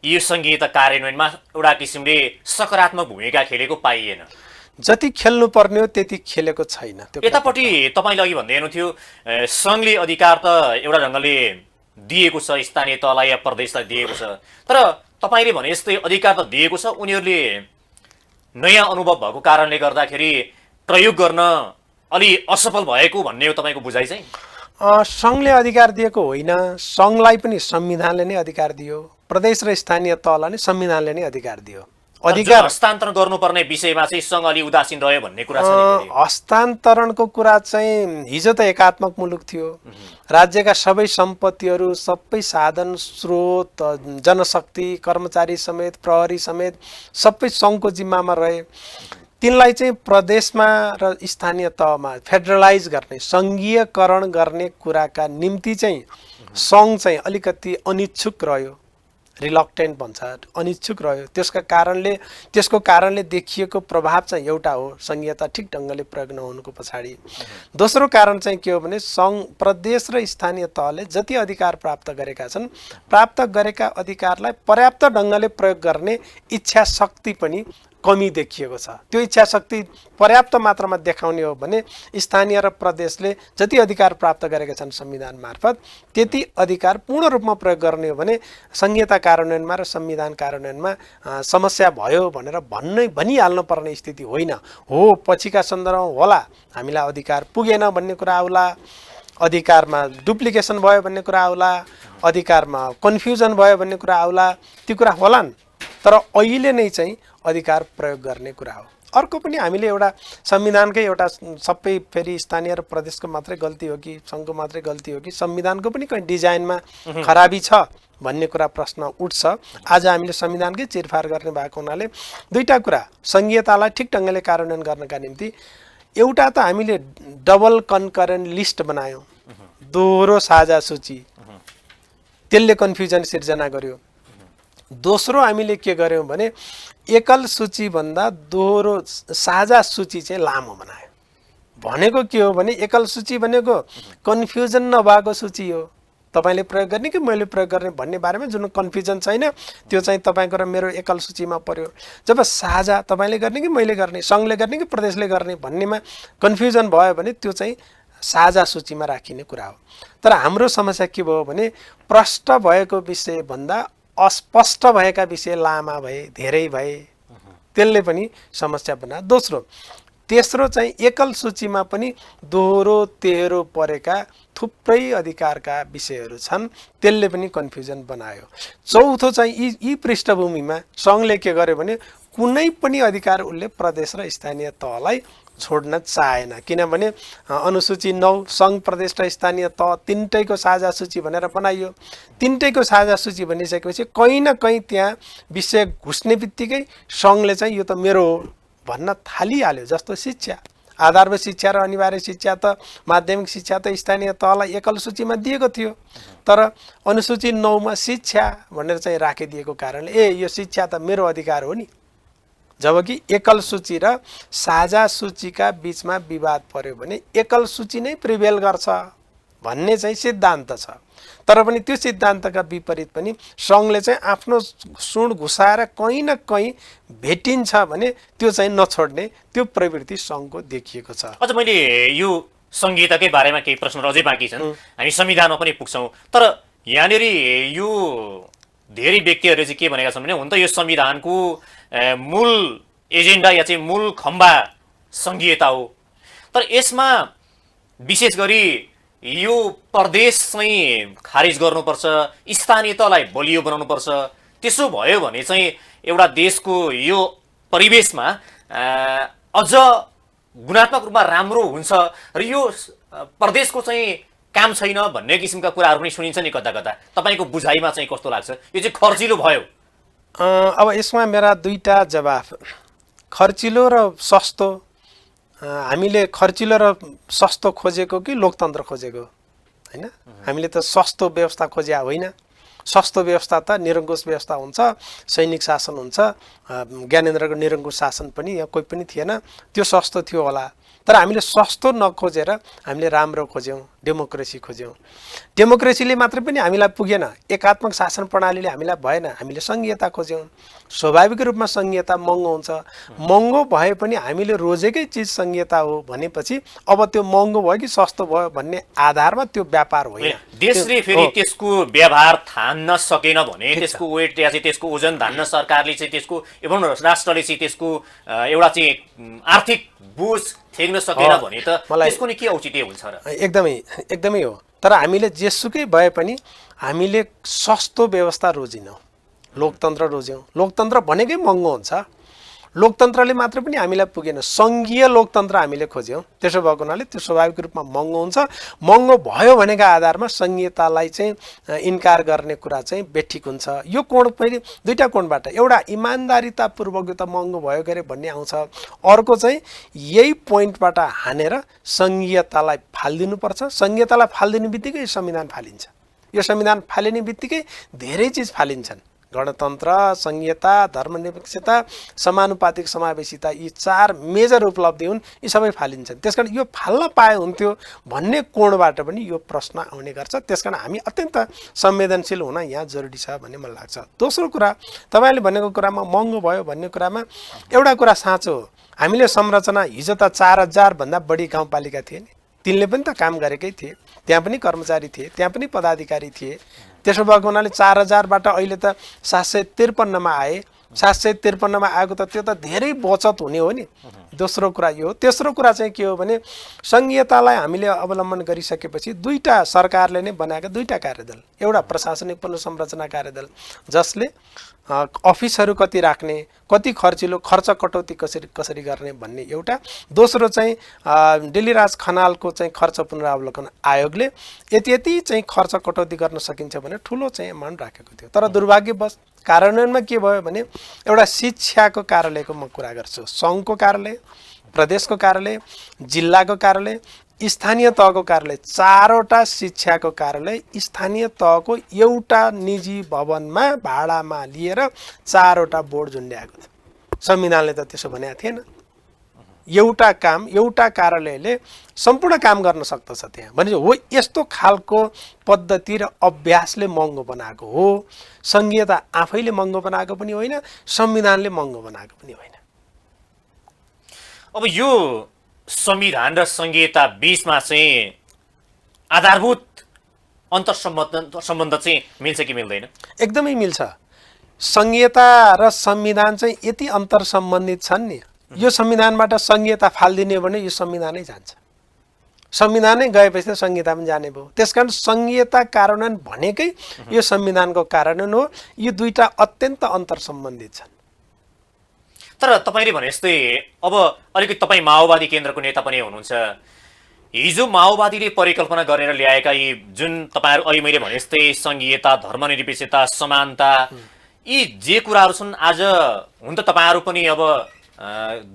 यो सङ्घीयता कार्यान्वयनमा एउटा किसिमले सकारात्मक भूमिका खेलेको पाइएन। जति खेल्नु पर्ने हो त्यति खेलेको छैन। त्यो यतापट्टि तपाईँले अघि भन्दै हुनुहुन्थ्यो सङ्घले अधिकार त एउटा ढङ्गले दिएको छ, स्थानीय तहलाई या प्रदेशलाई दिएको छ, तर तपाईँले भने जस्तै अधिकार त दिएको छ, उनीहरूले नयाँ अनुभव भएको कारणले गर्दाखेरि प्रयोग गर्न अलि असफल भएको भन्ने हो तपाईँको बुझाइ चाहिँ? सङ्घले अधिकार दिएको होइन, सङ्घलाई पनि संविधानले नै अधिकार दियो, प्रदेश र स्थानीय तहलाई नै संविधानले नै अधिकार दियो। अधिकार हस्तान्तरण गर्नुपर्ने विषयमा चाहिँ सङ्घ अलि उदासीन रह्यो भन्ने कुरा छ नि। हस्तान्तरणको कुरा चाहिँ हिजो त एकात्मक मुलुक थियो, राज्यका सबै सम्पत्तिहरू, सबै साधन स्रोत, जनशक्ति, कर्मचारी समेत, प्रहरी समेत सबै सङ्घको जिम्मामा रहे। तिनलाई चाहिँ प्रदेशमा र स्थानीय तहमा फेडरलाइज गर्ने, सङ्घीयकरण गर्ने कुराका निम्ति चाहिँ सङ्घ चाहिँ अलिकति अनिच्छुक रह्यो, रिलक्टेन्ट भन्छ, अनिच्छुक रह्यो। त्यसको कारणले देखिएको प्रभाव चाहिँ एउटा हो, सङ्घीयता ठिक ढङ्गले प्रयोग नहुनुको पछाडि। दोस्रो कारण चाहिँ के हो भने सङ्घ, प्रदेश र स्थानीय तहले जति अधिकार प्राप्त गरेका छन्, प्राप्त गरेका अधिकारलाई पर्याप्त ढङ्गले प्रयोग गर्ने इच्छा शक्ति पनि कमी देखिएको छ। त्यो इच्छा शक्ति पर्याप्त मात्रामा देखाउने हो भने स्थानीय र प्रदेशले जति अधिकार प्राप्त गरेका छन् संविधान मार्फत, त्यति अधिकार पूर्ण रूपमा प्रयोग गर्ने हो भने संहिता कार्यान्वयनमा र संविधान कार्यान्वयनमा समस्या भयो भनेर भनिहाल्नु पर्ने स्थिति होइन। हो, पछिका सन्दर्भमा होला हामीलाई अधिकार पुगेन भन्ने कुरा आउला, अधिकारमा डुप्लिकेसन भयो भन्ने कुरा आउला, अधिकारमा कन्फ्युजन भयो भन्ने कुरा आउला, ती कुरा होलान्, तर अहिले नै चाहिँ अधिकार प्रयोग गर्ने कुरा हो। अर्को पनि हामीले एउटा संविधानकै एउटा सबै फेरि स्थानीय र प्रदेशको मात्रै गल्ती हो कि सङ्घको मात्रै गल्ती हो कि संविधानको पनि कहीँ डिजाइनमा खराबी छ भन्ने कुरा प्रश्न उठ्छ। आज हामीले संविधानकै चिरफार गर्ने भएको हुनाले दुईटा कुरा, सङ्घीयतालाई ठिक ढङ्गले कार्यान्वयन गर्नका निम्ति एउटा त हामीले डबल कन्करेन्ट लिस्ट बनायौँ, दोहोरो साझा सूची, त्यसले कन्फ्युजन सिर्जना गर्यो। दोस्रो हामीले के गर्यौँ भने एकल सूचीभन्दा दोहोरो साझा सूची चाहिँ लामो बनायो। भनेको के हो भने एकल सूची भनेको कन्फ्युजन नभएको सूची हो, तपाईँले प्रयोग गर्ने कि मैले प्रयोग गर्ने भन्ने बारेमा जुन कन्फ्युजन छैन त्यो चाहिँ तपाईँको र मेरो एकल सूचीमा पर्यो। जब साझा तपाईँले गर्ने कि मैले गर्ने, सङ्घले गर्ने कि प्रदेशले गर्ने भन्नेमा कन्फ्युजन भयो भने त्यो चाहिँ साझा सूचीमा राखिने कुरा हो। तर हाम्रो समस्या के भयो भने प्रष्ट भएको विषयभन्दा अस्पष्ट भएका विषय लामा भए, धेरै भए, त्यसले पनि समस्या बना। तेस्रो चाहिँ एकल सूचीमा पनि दोहोरो तेह्रो परेका थुप्रै अधिकारका विषयहरू छन्, त्यसले पनि कन्फ्युजन बनायो। चौथो चाहिँ यी पृष्ठभूमिमा सङ्घले के गर्यो भने कुनै पनि अधिकार उसले प्रदेश र स्थानीय तहलाई छोड्न चाहेन, किनभने अनुसूची 9 सङ्घ, प्रदेश र स्थानीय तह तिनटैको साझा सूची भनेर बनाइयो। तिनटैको साझा सूची भनिसकेपछि कहीँ न कहीँ त्यहाँ विषय घुस्ने बित्तिकै सङ्घले चाहिँ यो त मेरो हो भन्न थालिहाल्यो। जस्तो शिक्षा, आधारभूत शिक्षा र अनिवार्य शिक्षा त माध्यमिक शिक्षा त स्थानीय तहलाई एकल सूचीमा दिएको थियो, तर अनुसूची 9 मा शिक्षा भनेर चाहिँ राखिदिएको कारणले यो शिक्षा त मेरो अधिकार हो नि, जबकि एकल सूची र साझा सूचीका बीचमा विवाद पर्यो भने एकल सूची नै प्रिभेल गर्छ भन्ने चाहिँ सिद्धान्त छ। तर पनि त्यो सिद्धान्तका विपरीत पनि सङ्घले चाहिँ आफ्नो सुड घुसाएर कहीँ न कहीँ भेटिन्छ भने त्यो चाहिँ नछोड्ने त्यो प्रवृत्ति सङ्घको देखिएको छ। अझ मैले यो संहिताकै बारेमा केही प्रश्नहरू अझै बाँकी छन्, हामी संविधानमा पनि पुग्छौँ। तर यहाँनिर यो धेरै व्यक्तिहरूले चाहिँ के भनेका छन् भने हुन त यो संविधानको मूल एजेन्डा या चाहिँ मूल खम्बा संघीयता हो, तर यसमा विशेष गरी यो प्रदेश चाहिँ खारिज गर्नुपर्छ, स्थानीय तहलाई बलियो बनाउनुपर्छ। त्यसो भयो भने चाहिँ एउटा देशको यो परिवेशमा अझ गुणात्मक रूपमा राम्रो हुन्छ र यो प्रदेशको चाहिँ काम छैन भन्ने किसिमका कुराहरू पनि सुनिन्छ नि कता कता। तपाईँको बुझाइमा चाहिँ कस्तो लाग्छ? यो चाहिँ खर्चिलो भयो? अब यसमा मेरा दुईटा जवाफ, खर्चिलो र सस्तो। हामीले खर्चिलो र सस्तो खोजेको कि लोकतन्त्र खोजेको हैन? हामीले त सस्तो व्यवस्था खोज्या होइन। सस्तो व्यवस्था त निरङ्कुश व्यवस्था हुन्छ, सैनिक शासन हुन्छ, ज्ञानेन्द्रको निरङ्कुश शासन पनि यहाँ कोही पनि थिएन, त्यो सस्तो थियो होला। तर हामीले सस्तो नखोजेर हामीले राम्रो खोज्यौँ, डेमोक्रेसी खोज्यौँ। डेमोक्रेसीले मात्रै पनि हामीलाई पुगेन, एकात्मक शासन प्रणालीले हामीलाई भएन, हामीले सङ्घीयता खोज्यौँ। स्वाभाविक रूपमा सङ्घीयता महँगो हुन्छ, महँगो भए पनि हामीले रोजेकै चिज सङ्घीयता हो भनेपछि अब त्यो महँगो भयो कि सस्तो भयो भन्ने आधारमा त्यो व्यापार होइन। देशले फेरि त्यसको व्यवहार थान्न सकेन भने, त्यसको वेट या चाहिँ त्यसको ओजन धान्न सरकारले चाहिँ त्यसको एवं राष्ट्रले चाहिँ त्यसको एउटा चाहिँ आर्थिक बोझ थेग्न सकेन भने त त्यसको नि के औचित्य हुन्छ र? एकदमै हो। तर हामीले जेसुकै भए पनि हामीले सस्तो व्यवस्था रोजिनौँ, लोकतन्त्र रोज्यौँ। लोकतन्त्र भनेकै महँगो हुन्छ, लोकतन्त्रले मात्र पनि हामीलाई पुगेन, सङ्घीय लोकतन्त्र हामीले खोज्यौँ। त्यसो भएको हुनाले त्यो स्वाभाविक रूपमा महँगो हुन्छ। महँगो भयो भनेका आधारमा सङ्घीयतालाई चाहिँ इन्कार गर्ने कुरा चाहिँ बेठिक हुन्छ। यो कोण पनि दुईवटा कोणबाट, एउटा इमान्दारितापूर्वक यो त महँगो भयो गरे भन्ने आउँछ, अर्को चाहिँ यही पोइन्टबाट हानेर सङ्घीयतालाई फालिदिनुपर्छ। सङ्घीयतालाई फालिदिने बित्तिकै यो संविधान फालिन्छ। यो संविधान फालिने बित्तिकै धेरै चिज फालिन्छन्। गणतन्त्र, सङ्घीयता, धर्मनिरपेक्षता, समानुपातिक समावेशिता, यी 4 मेजर उपलब्धि हुन्, यी सबै फालिन्छन्। त्यसकारण यो फाल्न पाए हुन्थ्यो भन्ने कोणबाट पनि यो प्रश्न आउने गर्छ। त्यसकारण हामी अत्यन्त संवेदनशील हुन यहाँ जरुरी छ भन्ने मलाई लाग्छ। दोस्रो कुरा, तपाईँले भनेको कुरामा महँगो भयो भन्ने कुरामा एउटा कुरा साँचो हो, हामीले संरचना हिजो त 4000 भन्दा बढी गाउँपालिका थिए नि, तिनले पनि त काम गरेकै थिए, त्यहाँ पनि कर्मचारी थिए, त्यहाँ पनि पदाधिकारी थिए। त्यसो भएको हुनाले 4000बाट अहिले त 753मा आए। 753मा आएको त त्यो त धेरै बचत हुने हो नि। दोस्रो कुरा यो हो। तेस्रो कुरा चाहिँ के हो भने सङ्घीयतालाई हामीले अवलम्बन गरिसकेपछि दुईटा सरकारले नै बनाएका दुईटा कार्यदल, एउटा प्रशासनिक पुनर्संरचना कार्यदल जसले अफिसहरू कति राख्ने, कति खर्चिलो, खर्च कटौती कसरी गर्ने भन्ने एउटा, दोस्रो चाहिँ डेलीराज खनालको चाहिँ खर्च पुनरावलोकन आयोगले यति चाहिँ खर्च कटौती गर्न सकिन्छ भने ठुलो चाहिँ एमाउन्ट राखेको थियो। तर दुर्भाग्यवश कार्यान्वयनमा के भयो भने एउटा शिक्षाको कार्यालयको म कुरा गर्छु, सङ्घको कार्यालय, प्रदेशको कार्यालय, जिल्लाको कार्यालय, स्थानीय तहको कार्यालय, 4वटा शिक्षाको कार्यालय स्थानीय तहको एउटा निजी भवनमा भाडामा लिएर 4वटा बोर्ड झुन्ड्याएको थियो। संविधानले त त्यसो भनेको थिएन। एउटा काम, एउटा कार्यालयले सम्पूर्ण काम गर्न सक्दछ त्यहाँ भने हो। यस्तो खालको पद्धति र अभ्यासले महँगो बनाएको हो। सङ्घीयता आफैले महँगो बनाएको पनि होइन, संविधानले महँगो बनाएको पनि होइन। अब यो संविधान र संघीयता बीचमा चाहिँ आधारभूत अन्तर्सम्बन्ध चाहिँ मिल्छ कि मिल्दैन? एकदमै मिल्छ। संघीयता र संविधान चाहिँ यति अन्तर्सम्बन्धित छन् नि, यो संविधानबाट संघीयता फालिदिने भने यो संविधानै जान्छ, संविधानै गएपछि त संघीयता पनि जाने भयो। त्यसकारण संघीयता कार्यान्वयन भनेकै यो संविधानको कार्यान्वयन हो। यो दुईटा अत्यन्त अन्तर्सम्बन्धित छन्। तर तपाईँले भने जस्तै अब अलिकति तपाईँ माओवादी केन्द्रको नेता पनि हुनुहुन्छ। हिजो माओवादीले परिकल्पना गरेर ल्याएका यी जुन तपाईँहरू अहिले मैले भने जस्तै सङ्घीयता, धर्मनिरपेक्षता, समानता, यी जे कुराहरू छन्, आज हुन त तपाईँहरू पनि अब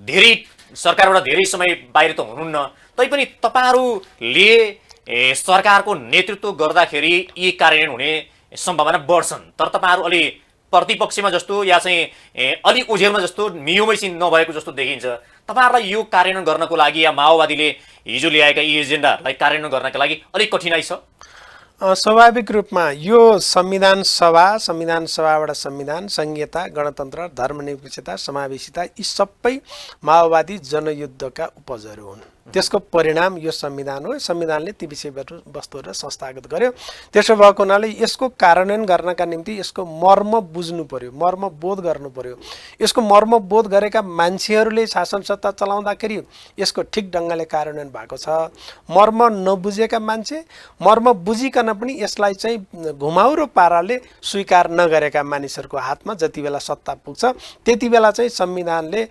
धेरै सरकारबाट धेरै समय बाहिर त हुनुहुन्न, तैपनि तपाईँहरूले सरकारको नेतृत्व गर्दाखेरि यी कार्यान्वयन हुने सम्भावना बढ्छन्। तर तपाईँहरू अलि प्रतिपक्षमा जस्तो या चाहिँ अलि ओझेलमा जस्तो नियमै चाहिँ नभएको जस्तो देखिन्छ। तपाईँहरूलाई यो कार्यान्वयन गर्नको लागि या माओवादीले हिजो ल्याएका यी एजेन्डाहरूलाई कार्यान्वयन गर्नका लागि अलिक कठिनाइ छ? स्वाभाविक रूपमा यो संविधान सभाबाट संविधान, संघीयता, गणतन्त्र, धर्मनिरपेक्षता, समावेशिता यी सबै माओवादी जनयुद्धका उपजहरू हुन्। त्यसको परिणाम यो संविधान हो। संविधानले ती विषयवस्तुहरू संस्थागत गर्यो। त्यसो भएको हुनाले यसको कार्यान्वयन गर्नका निम्ति यसको मर्म बुझ्नु पर्यो, मर्म बोध गर्नु पर्यो। यसको मर्म बोध गरेका मान्छेहरूले शासन सत्ता चलाउँदाखेरि यसको ठिक ढङ्गले कार्यान्वयन भएको छ। मर्म नबुझेका मान्छे, मर्म बुझिकन पनि यसलाई चाहिँ घुमाउरो पाराले स्वीकार नगरेका मानिसहरूको हातमा जति बेला सत्ता पुग्छ त्यति बेला चाहिँ संविधानले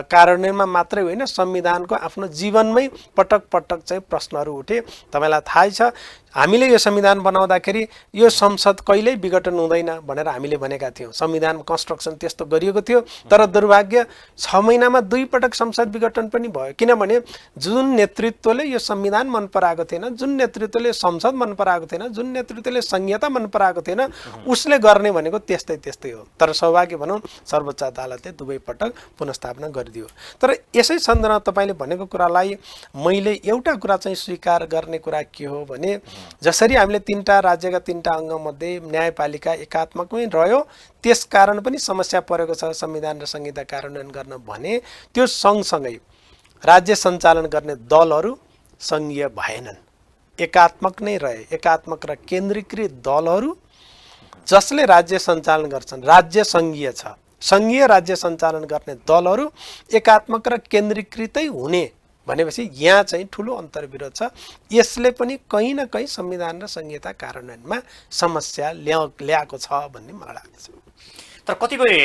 कार्यान्वयनमा मात्रै होइन, संविधानको आफ्नो जीवनमै पटक पटक चाहिँ प्रश्नहरू उठे। तपाईँलाई थाहै छ, हामीले यो संविधान बनाउँदाखेरि यो संसद कहिल्यै विघटन हुँदैन भनेर हामीले भनेका थियौँ। संविधान कन्स्ट्रक्सन त्यस्तो गरिएको थियो। तर दुर्भाग्य 6 महिनामा 2 पटक संसद विघटन पनि भयो। किनभने जुन नेतृत्वले यो संविधान मन पराएको थिएन, जुन नेतृत्वले संसद मन पराएको थिएन, जुन नेतृत्वले संहिता मन पराएको थिएन, उसले गर्ने भनेको त्यस्तै हो। तर सौभाग्य भनौँ सर्वोच्च अदालतले 2 पटक पुनर्स्थापना गरिदियो। तर यसै सन्दर्भमा तपाईँले भनेको कुरालाई मैले एउटा कुरा चाहिँ स्वीकार गर्ने कुरा के हो भने जसरी हामीले 3टा राज्यका 3टा अङ्गमध्ये न्यायपालिका एकात्मकमै रह्यो, त्यसकारण पनि समस्या परेको छ संविधान र संहिता कार्यान्वयन गर्न भने त्यो सँगसँगै राज्य सञ्चालन गर्ने दलहरू सङ्घीय भएनन्, एकात्मक नै रहे। एकात्मक र केन्द्रीकृत दलहरू जसले राज्य सञ्चालन गर्छन्, राज्य सङ्घीय छ, सङ्घीय राज्य सञ्चालन गर्ने दलहरू एकात्मक र केन्द्रीकृतै हुने भनेपछि यहाँ चाहिँ ठुलो अन्तर्विरोध छ। यसले पनि कहीँ न कहीँ संविधान र संहिता कार्यान्वयनमा समस्या ल्याएको छ भन्ने मलाई लाग्छ। तर कतिपय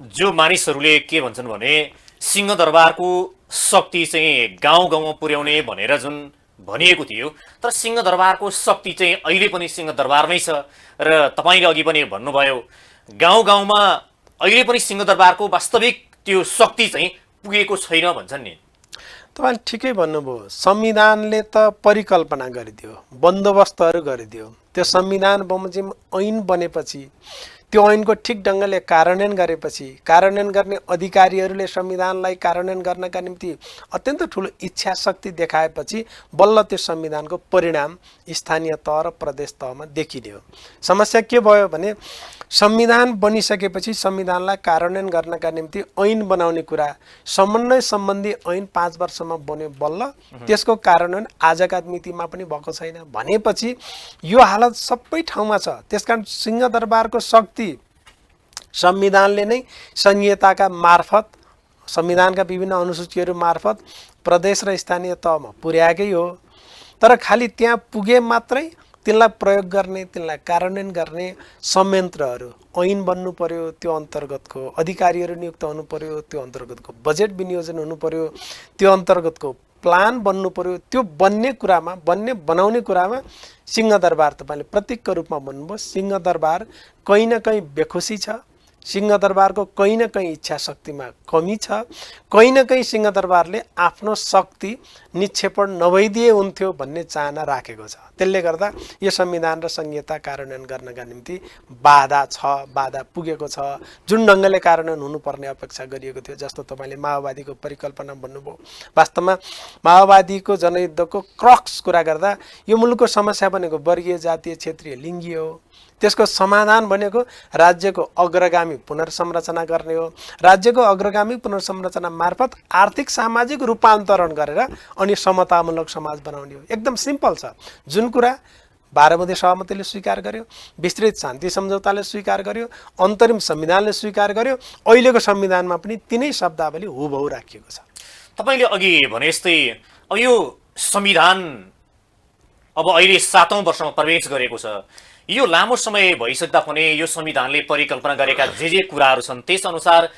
जो मानिसहरूले के भन्छन् भने सिंहदरबारको शक्ति चाहिँ गाउँ गाउँमा पुर्याउने भनेर जुन भनिएको थियो, तर सिंहदरबारको शक्ति चाहिँ अहिले पनि सिंहदरबारमै छ र तपाईँले अघि पनि भन्नुभयो गाउँ गाउँमा अहिले पनि सिंहदरबारको वास्तविक त्यो शक्ति चाहिँ पुगेको छैन भन्छन् नि। तपाईँले ठिकै भन्नुभयो। संविधानले त परिकल्पना गरिदियो, बन्दोबस्तहरू गरिदियो। त्यो संविधान बमोजिम ऐन बनेपछि त्यो ऐनको ठिक ढङ्गले कार्यान्वयन गरेपछि कार्यान्वयन गर्ने अधिकारीहरूले संविधानलाई कार्यान्वयन गर्नका निम्ति अत्यन्त ठुलो इच्छा शक्ति देखाएपछि बल्ल त्यो संविधानको परिणाम स्थानीय तह र प्रदेश तहमा देखिने हो। समस्या के भयो भने संविधान बनिसकेपछि संविधानलाई कार्यान्वयन गर्नका निम्ति ऐन बनाउने कुरा, समन्वय सम्बन्धी ऐन 5 वर्षमा बन्यो बल्ल, त्यसको कार्यान्वयन आजका मितिमा पनि भएको छैन भनेपछि यो हालत सबै ठाउँमा छ। त्यसकारण सिंहदरबारको शक्ति संविधानले नै संहिताका मार्फत, संविधानका विभिन्न अनुसूचीहरू मार्फत प्रदेश र स्थानीय तहमा पुर्याएकै हो। तर खालि त्यहाँ पुगे मात्रै तिनलाई प्रयोग गर्ने, तिनलाई कार्यान्वयन गर्ने संयन्त्रहरू ऐन बन्नु पर्यो, त्यो अन्तर्गतको अधिकारीहरू नियुक्त हुनु पर्यो, त्यो अन्तर्गतको बजेट विनियोजन हुनु पर्यो, त्यो अन्तर्गतको प्लान बन्नु पर्यो। त्यो बनाउने कुरामा सिंहदरबार तपाईँले प्रतीकको रूपमा भन्नुभयो, सिंहदरबार कहीँ न कहीँ बेखुसी छ, सिंहदरबारको कहीँ न कहीँ इच्छा शक्तिमा कमी छ, कहीँ न कहीँ सिंहदरबारले आफ्नो शक्ति निक्षेपण नभइदिए हुन्थ्यो भन्ने चाहना राखेको छ। त्यसले गर्दा यो संविधान र संहिता कार्यान्वयन गर्नका निम्ति बाधा छ, बाधा पुगेको छ। जुन ढङ्गले कार्यान्वयन हुनुपर्ने अपेक्षा गरिएको थियो, जस्तो तपाईँले माओवादीको परिकल्पना भन्नुभयो, वास्तवमा माओवादीको जनयुद्धको क्रक्स कुरा गर्दा यो मुलुकको समस्या भनेको वर्गीय, जातीय, क्षेत्रीय, लिङ्गीय हो। त्यसको समाधान भनेको राज्यको अग्रगामी पुनर्संरचना गर्ने हो। राज्यको अग्रगामी पुनर्संरचना मार्फत आर्थिक सामाजिक रूपान्तरण गरेर अनि समतामूलक समाज बनाउने हो। एकदम सिम्पल छ। जुन कुरा 12 बुँदे सहमतिले स्वीकार गर्यो, विस्तृत शान्ति सम्झौताले स्वीकार गर्यो, अन्तरिम संविधानले स्वीकार गर्यो, अहिलेको संविधानमा पनि तिनै शब्दावली हुबहु राखिएको छ। तपाईँले अघि भने जस्तै अब यो संविधान अब अहिले 7औं वर्षमा प्रवेश गरेको छ। यो लामो समय भइसक्दा पनि यो संविधानले परिकल्पना गरेका जे कुराहरू छन् त्यसअनुसार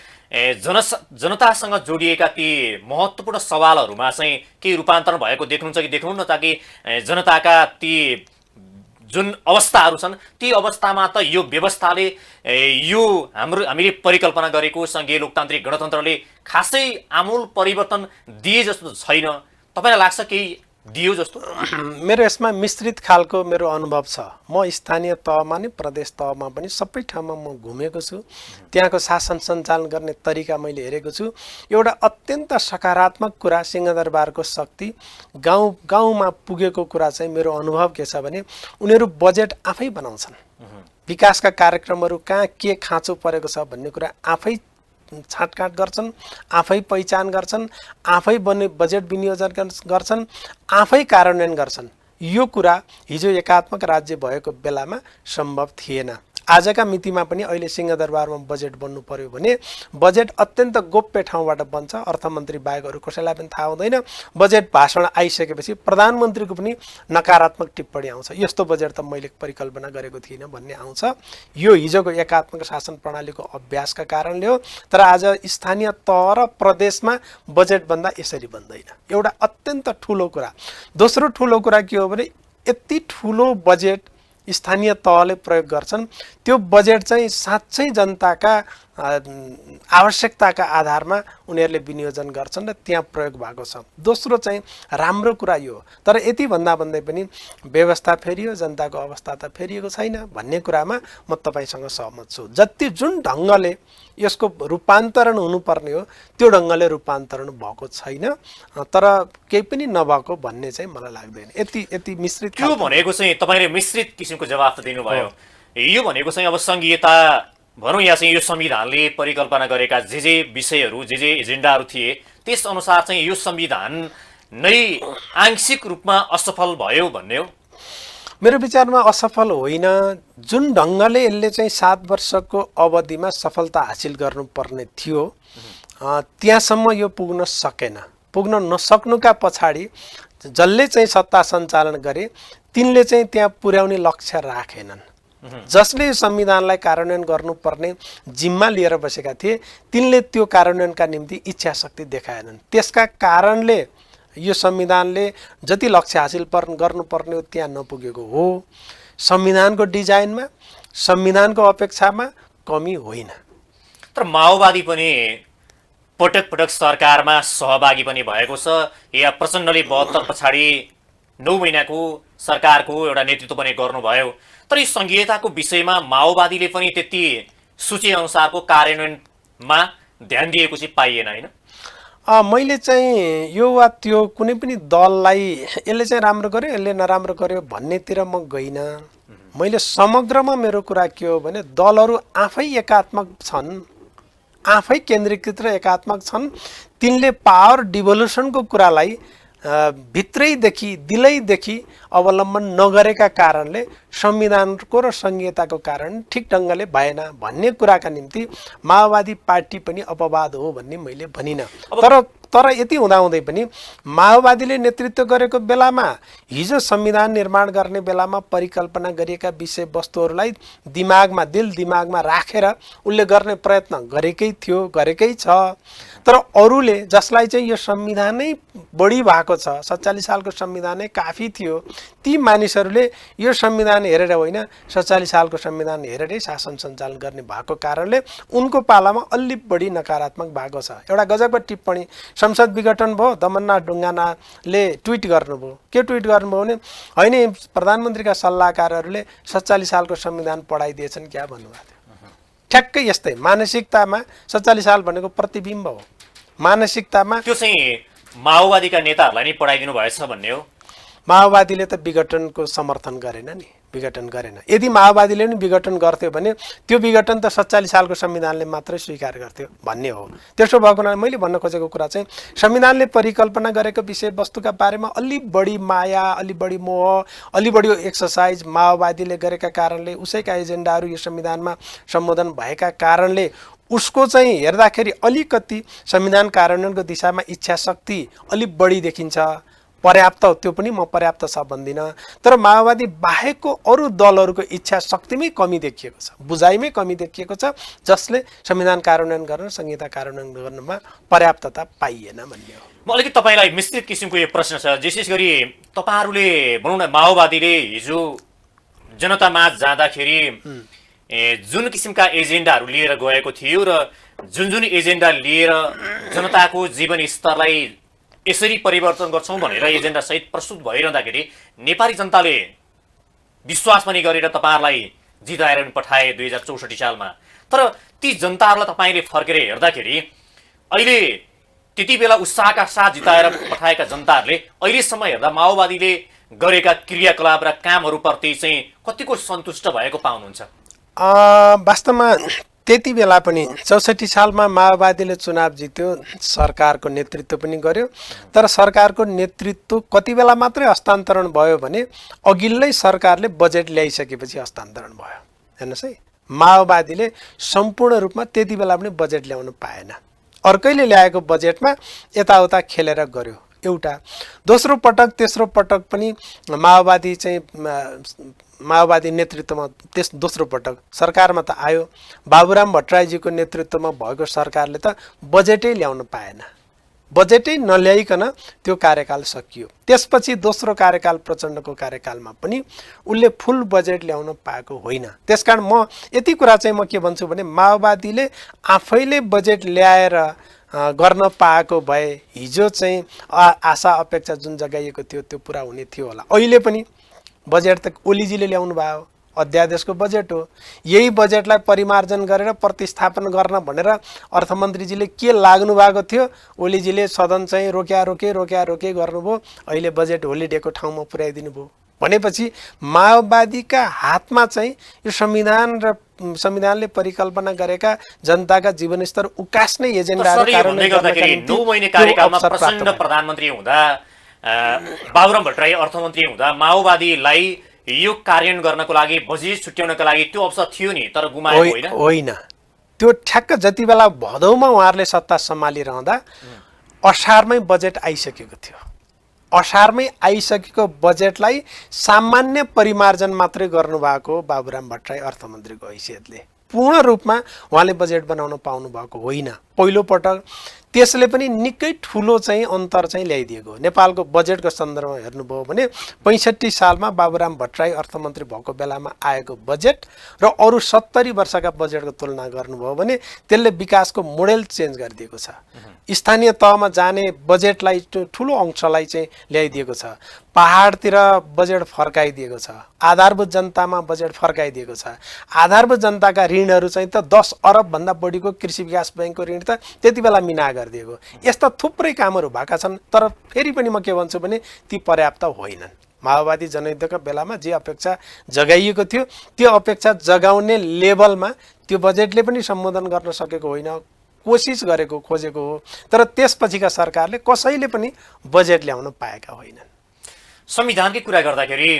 जनतासँग जोडिएका ती महत्त्वपूर्ण सवालहरूमा चाहिँ केही रूपान्तरण भएको देख्नुहुन्छ कि देख्नुहुन्न, ताकि जनताका ती जुन अवस्थाहरू छन् ती अवस्थामा त यो व्यवस्थाले यो हामीले परिकल्पना गरेको सङ्घीय लोकतान्त्रिक गणतन्त्रले खासै आमूल परिवर्तन दिए जस्तो छैन। तपाईँलाई लाग्छ केही दियो जस्तो? मेरो यसमा मिश्रित खालको मेरो अनुभव छ। म स्थानीय तहमा नि प्रदेश तहमा पनि सबै ठाउँमा म घुमेको छु। त्यहाँको शासन सञ्चालन गर्ने तरिका मैले हेरेको छु। एउटा अत्यन्त सकारात्मक कुरा सिंहदरबारको शक्ति गाउँमा पुगेको कुरा चाहिँ मेरो अनुभव के छ भने उनीहरू बजेट आफै बनाउँछन्। विकासका कार्यक्रमहरू कहाँ के खाँचो परेको छ भन्ने कुरा आफै छाँटकाँट गर्छन्, आफै पहिचान गर्छन्, आफै बजेट विनियोजन गर्छन्, आफै कार्यान्वयन गर्छन्। यो कुरा हिजो एकात्मक राज्य भएको बेलामा सम्भव थिएन। आजका मितिमा पनि अहिले सिंहदरबारमा बजेट बन्नु पर्यो भने बजेट अत्यन्त गोप्य ठाउँबाट बन्छ। अर्थमन्त्री बाहेक अरू कसैलाई पनि थाहा हुँदैन। बजेट भाषण आइसकेपछि प्रधानमन्त्रीको पनि नकारात्मक टिप्पणी आउँछ, यस्तो बजेट त मैले परिकल्पना गरेको थिइनँ भन्ने आउँछ। यो हिजोको एकात्मक शासन प्रणालीको अभ्यासका कारणले हो। तर आज स्थानीय तह र प्रदेशमा बजेट बन्दा यसरी बन्दैन। एउटा अत्यन्त ठुलो कुरा। दोस्रो ठुलो कुरा के हो भने यति ठुलो बजेट स्थानीय तहले प्रयोग गर्छन्, त्यो बजेट चाहिँ साँच्चै जनताका आवश्यकताका आधारमा उनीहरूले विनियोजन गर्छन् र त्यहाँ प्रयोग भएको छ। दोस्रो चाहिँ राम्रो कुरा यो हो, तर यति भन्दा भन्दै पनि व्यवस्था फेरियो, जनताको अवस्था त फेरिएको छैन भन्ने कुरामा म तपाईँसँग सहमत छु। जति जुन ढङ्गले यसको रूपान्तरण हुनुपर्ने हो त्यो ढङ्गले रूपान्तरण भएको छैन, तर केही पनि नभएको भन्ने चाहिँ मलाई लाग्दैन। यति मिश्रित त्यो भनेको चाहिँ तपाईँले मिश्रित किसिमको जवाफ त दिनुभयो। यो भनेको चाहिँ अब संघीयता भनौँ या चाहिँ यो संविधानले परिकल्पना गरेका जे विषयहरू जे एजेन्डाहरू थिए त्यस अनुसार चाहिँ यो संविधान नै आंशिक रूपमा असफल भयो भन्ने हो? मेरो विचारमा असफल होइन। जुन ढङ्गले यसले चाहिँ 7 वर्षको अवधिमा सफलता हासिल गर्नुपर्ने थियो त्यहाँसम्म यो पुग्न सकेन। पुग्न नसक्नुका पछाडि जसले चाहिँ सत्ता सञ्चालन गरे तिनले चाहिँ त्यहाँ पुर्याउने लक्ष्य राखेनन्। जसले यो संविधानलाई कार्यान्वयन गर्नुपर्ने जिम्मा लिएर बसेका थिए तिनले त्यो कार्यान्वयनका निम्ति इच्छा शक्ति देखाएनन्। त्यसका कारणले यो संविधानले जति लक्ष्य हासिल गर्नुपर्ने हो त्यहाँ नपुगेको हो। संविधानको डिजाइनमा, संविधानको अपेक्षामा कमी होइन। तर माओवादी पनि पटक पटक सरकारमा सहभागी पनि भएको छ, या प्रचण्डले 72 पछाडि 9 महिनाको सरकारको एउटा नेतृत्व पनि गर्नुभयो। तर यो संघीयताको विषयमा माओवादीले पनि त्यति सूची अनुसारको कार्यान्वयनमा ध्यान दिएको चाहिँ पाइएन, होइन? मैले चाहिँ यो वा त्यो कुनै पनि दललाई यसले चाहिँ राम्रो गर्यो यसले नराम्रो गर्यो भन्नेतिर म गइनँ। मैले समग्रमा मेरो कुरा के हो भने दलहरू आफै एकात्मक छन्, आफै केन्द्रीकृत र एकात्मक छन्। तिनले पावर डिभोल्युसनको कुरालाई भित्रैदेखि दिलैदेखि अवलम्बन नगरेका कारणले संविधानको र संघीयताको कारण ठिक ढङ्गले भएन भन्ने कुराका निम्ति माओवादी पार्टी पनि अपवाद हो भन्ने मैले भनिनँ। तर यति हुँदाहुँदै पनि माओवादीले नेतृत्व गरेको बेलामा हिजो संविधान निर्माण गर्ने बेलामा परिकल्पना गरिएका विषयवस्तुहरूलाई दिमागमा राखेर उसले गर्ने प्रयत्न गरेकै थियो, गरेकै छ। तर अरूले जसलाई चाहिँ यो संविधानै बढी भएको छ, 47 सालको संविधानै काफी थियो, ती मानिसहरूले यो संविधान हेरेर होइन 47 सालको संविधान हेरेरै शासन सञ्चालन गर्ने भएको कारणले उनको पालामा अलि बढी नकारात्मक भएको छ। एउटा गजबको टिप्पणी संसद विघटन भयो, दमननाथ ढुङ्गानाले ट्विट गर्नुभयो। के ट्विट गर्नुभयो भने होइन प्रधानमन्त्रीका सल्लाहकारहरूले 47 सालको संविधान पढाइदिएछन् क्या भन्नुभएको थियो। ठ्याक्कै यस्तै मानसिकतामा 47 साल भनेको प्रतिबिम्ब हो। मानसिकतामा त्यो चाहिँ माओवादीका नेताहरूलाई नै पढाइदिनु भएछ भन्ने हो। माओवादीले त विघटनको समर्थन गरेन नि, विघटन गरेन। यदि माओवादीले पनि विघटन गर्थ्यो भने त्यो विघटन त 47 सालको संविधानले मात्रै स्वीकार गर्थ्यो भन्ने हो। त्यसो भएको हुनाले मैले भन्न खोजेको कुरा चाहिँ संविधानले परिकल्पना गरेको विषयवस्तुका बारेमा अलि बढी माया, अलि बढी मोह, अलि बढी एक्सर्साइज माओवादीले गरेका कारणले उसैका एजेन्डाहरू यो संविधानमा सम्बोधन भएका कारणले उसको चाहिँ हेर्दाखेरि अलिकति संविधान कार्यान्वयनको दिशामा इच्छा शक्ति अलिक बढी देखिन्छ। पर्याप्त त्यो पनि म पर्याप्त छ भन्दिनँ, तर माओवादी बाहेकको अरू दलहरूको इच्छा शक्तिमै कमी देखिएको छ, बुझाइमै कमी देखिएको छ, जसले संविधान कार्यान्वयन गर्न, संहिता कार्यान्वयन गर्नमा पर्याप्तता पाइएन भन्ने हो। म अलिकति तपाईँलाई मिश्रित किसिमको यो प्रश्न छ। विशेष गरी तपाईँहरूले भनौँ न माओवादीले हिजो जनतामाझ जाँदाखेरि जुन किसिमका एजेन्डाहरू लिएर गएको थियो र जुन एजेन्डा लिएर जनताको जीवन स्तरलाई यसरी परिवर्तन गर्छौँ भनेर एजेन्डा सहित प्रस्तुत भइरहँदाखेरि नेपाली जनताले विश्वास पनि गरेर तपाईँहरूलाई जिताएर पनि पठाए 2064 सालमा। तर ती जनताहरूलाई तपाईँले फर्केर हेर्दाखेरि अहिले त्यति बेला उत्साहका साथ जिताएर पठाएका जनताहरूले अहिलेसम्म हेर्दा माओवादीले गरेका क्रियाकलाप र कामहरूप्रति चाहिँ कतिको सन्तुष्ट भएको पाउनुहुन्छ? वास्तवमा त्यति बेला पनि 64 सालमा माओवादीले चुनाव जित्यो, सरकारको नेतृत्व पनि गर्यो। तर सरकारको नेतृत्व कति बेला मात्रै हस्तान्तरण भयो भने अघिल्लै सरकारले बजेट ल्याइसकेपछि हस्तान्तरण भयो। हेर्नुहोस् है, माओवादीले सम्पूर्ण रूपमा त्यति बेला पनि बजेट ल्याउन पाएन। अर्कैले ल्याएको बजेटमा यताउता खेलेर गर्यो एउटा। दोस्रो पटक तेस्रो पटक पनि माओवादी नेतृत्वमा दोस्रो पटक सरकारमा त आयो। बाबुराम भट्टराईजीको नेतृत्वमा भएको सरकारले त बजेटै ल्याउन पाएन। बजेटै नल्याइकन त्यो कार्यकाल सकियो। त्यसपछि दोस्रो कार्यकाल प्रचण्डको कार्यकालमा पनि उसले फुल बजेट ल्याउन पाएको होइन। त्यसकारण म यति कुरा चाहिँ म के भन्छु भने माओवादीले आफैले बजेट ल्याएर गर्न पाएको भए हिजो चाहिँ आशा अपेक्षा जुन जगाइएको थियो त्यो पुरा हुने थियो होला। अहिले पनि बजेट त ओलीजीले ल्याउनु भयो, अध्यादेशको बजेट हो। यही बजेटलाई परिमार्जन गरेर प्रतिस्थापन गर्न भनेर अर्थमन्त्रीजीले के लाग्नु भएको थियो, ओलीजीले सदन चाहिँ रोक्या रोके गर्नुभयो। अहिले बजेट होलिडेको ठाउँमा पुर्याइदिनु भयो भनेपछि माओवादीका हातमा चाहिँ यो संविधान र संविधानले परिकल्पना गरेका जनताका जीवनस्तर उकास्ने एजेन्डाहरू कार्यान्वयन गर्नका निम्ति 9 महिने कार्यकालमा प्रचण्ड प्रधानमन्त्री हुँदा बाबुराम भट्टराई अर्थमन्त्री हुँदा माओवादीलाई यो कार्यान्वयन गर्नको लागि बजेट छुट्याउनका लागि त्यो अवसर थियो नि, तर गुमाएको होइन। त्यो ठ्याक्क जति बेला भदौमा उहाँहरूले सत्ता सम्हालिरहँदा असारमै बजेट आइसकेको थियो। असारमै आइसकेको बजेटलाई सामान्य परिमार्जन मात्रै गर्नुभएको बाबुराम भट्टराई अर्थमन्त्रीको हैसियतले पूर्ण रूपमा उहाँले बजेट बनाउन पाउनु भएको होइन। पहिलोपटक त्यसले पनि निकै ठुलो चाहिँ अन्तर चाहिँ ल्याइदिएको। नेपालको बजेटको सन्दर्भमा हेर्नुभयो भने 65 सालमा बाबुराम भट्टराई अर्थमन्त्री भएको बेलामा आएको बजेट र अरू 70 वर्षका बजेटको तुलना गर्नुभयो भने त्यसले विकासको मोडेल चेन्ज गरिदिएको छ। स्थानीय तहमा जाने बजेटलाई ठुलो अंशलाई चाहिँ ल्याइदिएको छ। पहाडतिर बजेट फर्काइदिएको छ। आधारभूत जनतामा बजेट फर्काइदिएको छ। आधारभूत जनताका ऋणहरू चाहिँ त 10 अरबभन्दा बढीको कृषि विकास ब्याङ्कको ऋण त त्यति बेला मिना गरिदिएको। यस्ता थुप्रै कामहरू भएका छन्, तर फेरि पनि म के भन्छु भने ती पर्याप्त होइनन्। माओवादी जनयुद्धका बेलामा जे अपेक्षा जगाइएको थियो त्यो अपेक्षा जगाउने लेभलमा त्यो बजेटले पनि सम्बोधन गर्न सकेको होइन। कोसिस गरेको खोजेको हो, तर त्यसपछिका सरकारले कसैले पनि बजेट ल्याउन पाएका होइनन्। संविधानकै कुरा गर्दाखेरि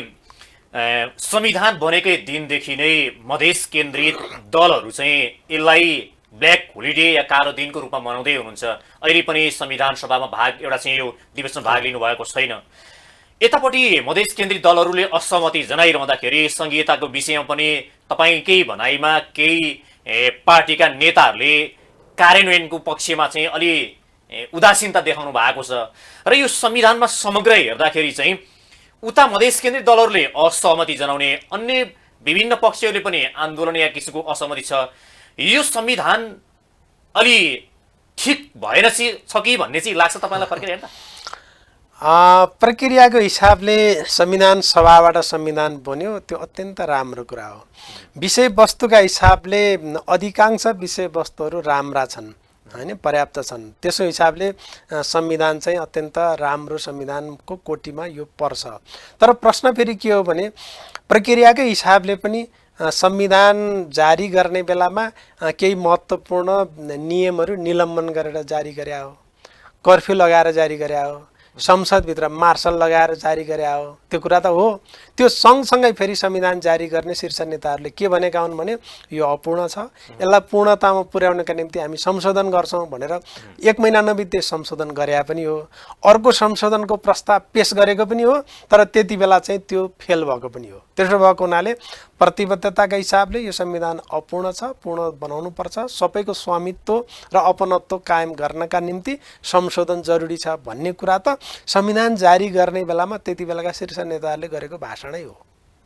संविधान बनेकै दिनदेखि नै मधेस केन्द्रित दलहरू चाहिँ यसलाई ब्ल्याक होलिडे या कालो दिनको रूपमा मनाउँदै हुनुहुन्छ। अहिले पनि संविधान सभामा एउटा चाहिँ यो दिवसमा भाग लिनुभएको छैन। यतापट्टि मधेस केन्द्रित दलहरूले असहमति जनाइरहँदाखेरि संघीयताको विषयमा पनि तपाईँकै भनाइमा केही पार्टीका नेताहरूले कार्यान्वयनको पक्षमा चाहिँ अलि उदासीनता देखाउनु भएको छ र यो संविधानमा समग्र हेर्दाखेरि चाहिँ उता मधेस केन्द्रित दलहरूले असहमति जनाउने, अन्य विभिन्न पक्षहरूले पनि आन्दोलन या किसिमको असहमति छ। यो संविधान अलि ठिक भएन छ कि भन्ने चाहिँ लाग्छ तपाईँलाई फर्केर हेर्दा? प्रक्रियाको हिसाबले संविधान सभाबाट संविधान बन्यो, त्यो अत्यन्त राम्रो कुरा हो। विषयवस्तुका हिसाबले अधिकांश विषयवस्तुहरू राम्रा छन् हैन, पर्याप्त छन्। त्यसो हिसाबले संविधान चाहिँ अत्यन्त राम्रो संविधानको कोटीमा यो पर्छ। तर प्रश्न फेरि के हो भने प्रक्रियाकै हिसाबले पनि संविधान जारी गर्ने बेलामा केही महत्त्वपूर्ण नियमहरू निलम्बन गरेर जारी गरे हो, कर्फ्यू लगाएर जारी गरे हो, संसदभित्र मार्शल लगाएर जारी गरे हो। त्यो कुरा त हो। त्यो सँगसँगै फेरि संविधान जारी गर्ने शीर्ष नेताहरूले के भनेका हुन् भने यो अपूर्ण छ, यसलाई पूर्णतामा पुर्याउनका निम्ति हामी संशोधन गर्छौँ भनेर 1 महिना नबित्दै संशोधन गरे पनि हो। अर्को संशोधनको प्रस्ताव पेश गरेको पनि हो, तर त्यति बेला चाहिँ त्यो फेल भएको पनि हो। त्यसो भएको हुनाले प्रतिबद्धताका हिसाबले यो संविधान अपूर्ण छ, पूर्ण बनाउनु पर्छ। सबैको स्वामित्व र अपनत्व कायम गर्नका निम्ति संशोधन जरुरी छ भन्ने कुरा त संविधान जारी गर्ने बेलामा त्यति बेलाका शीर्ष नेताहरूले गरेको भाषणै हो,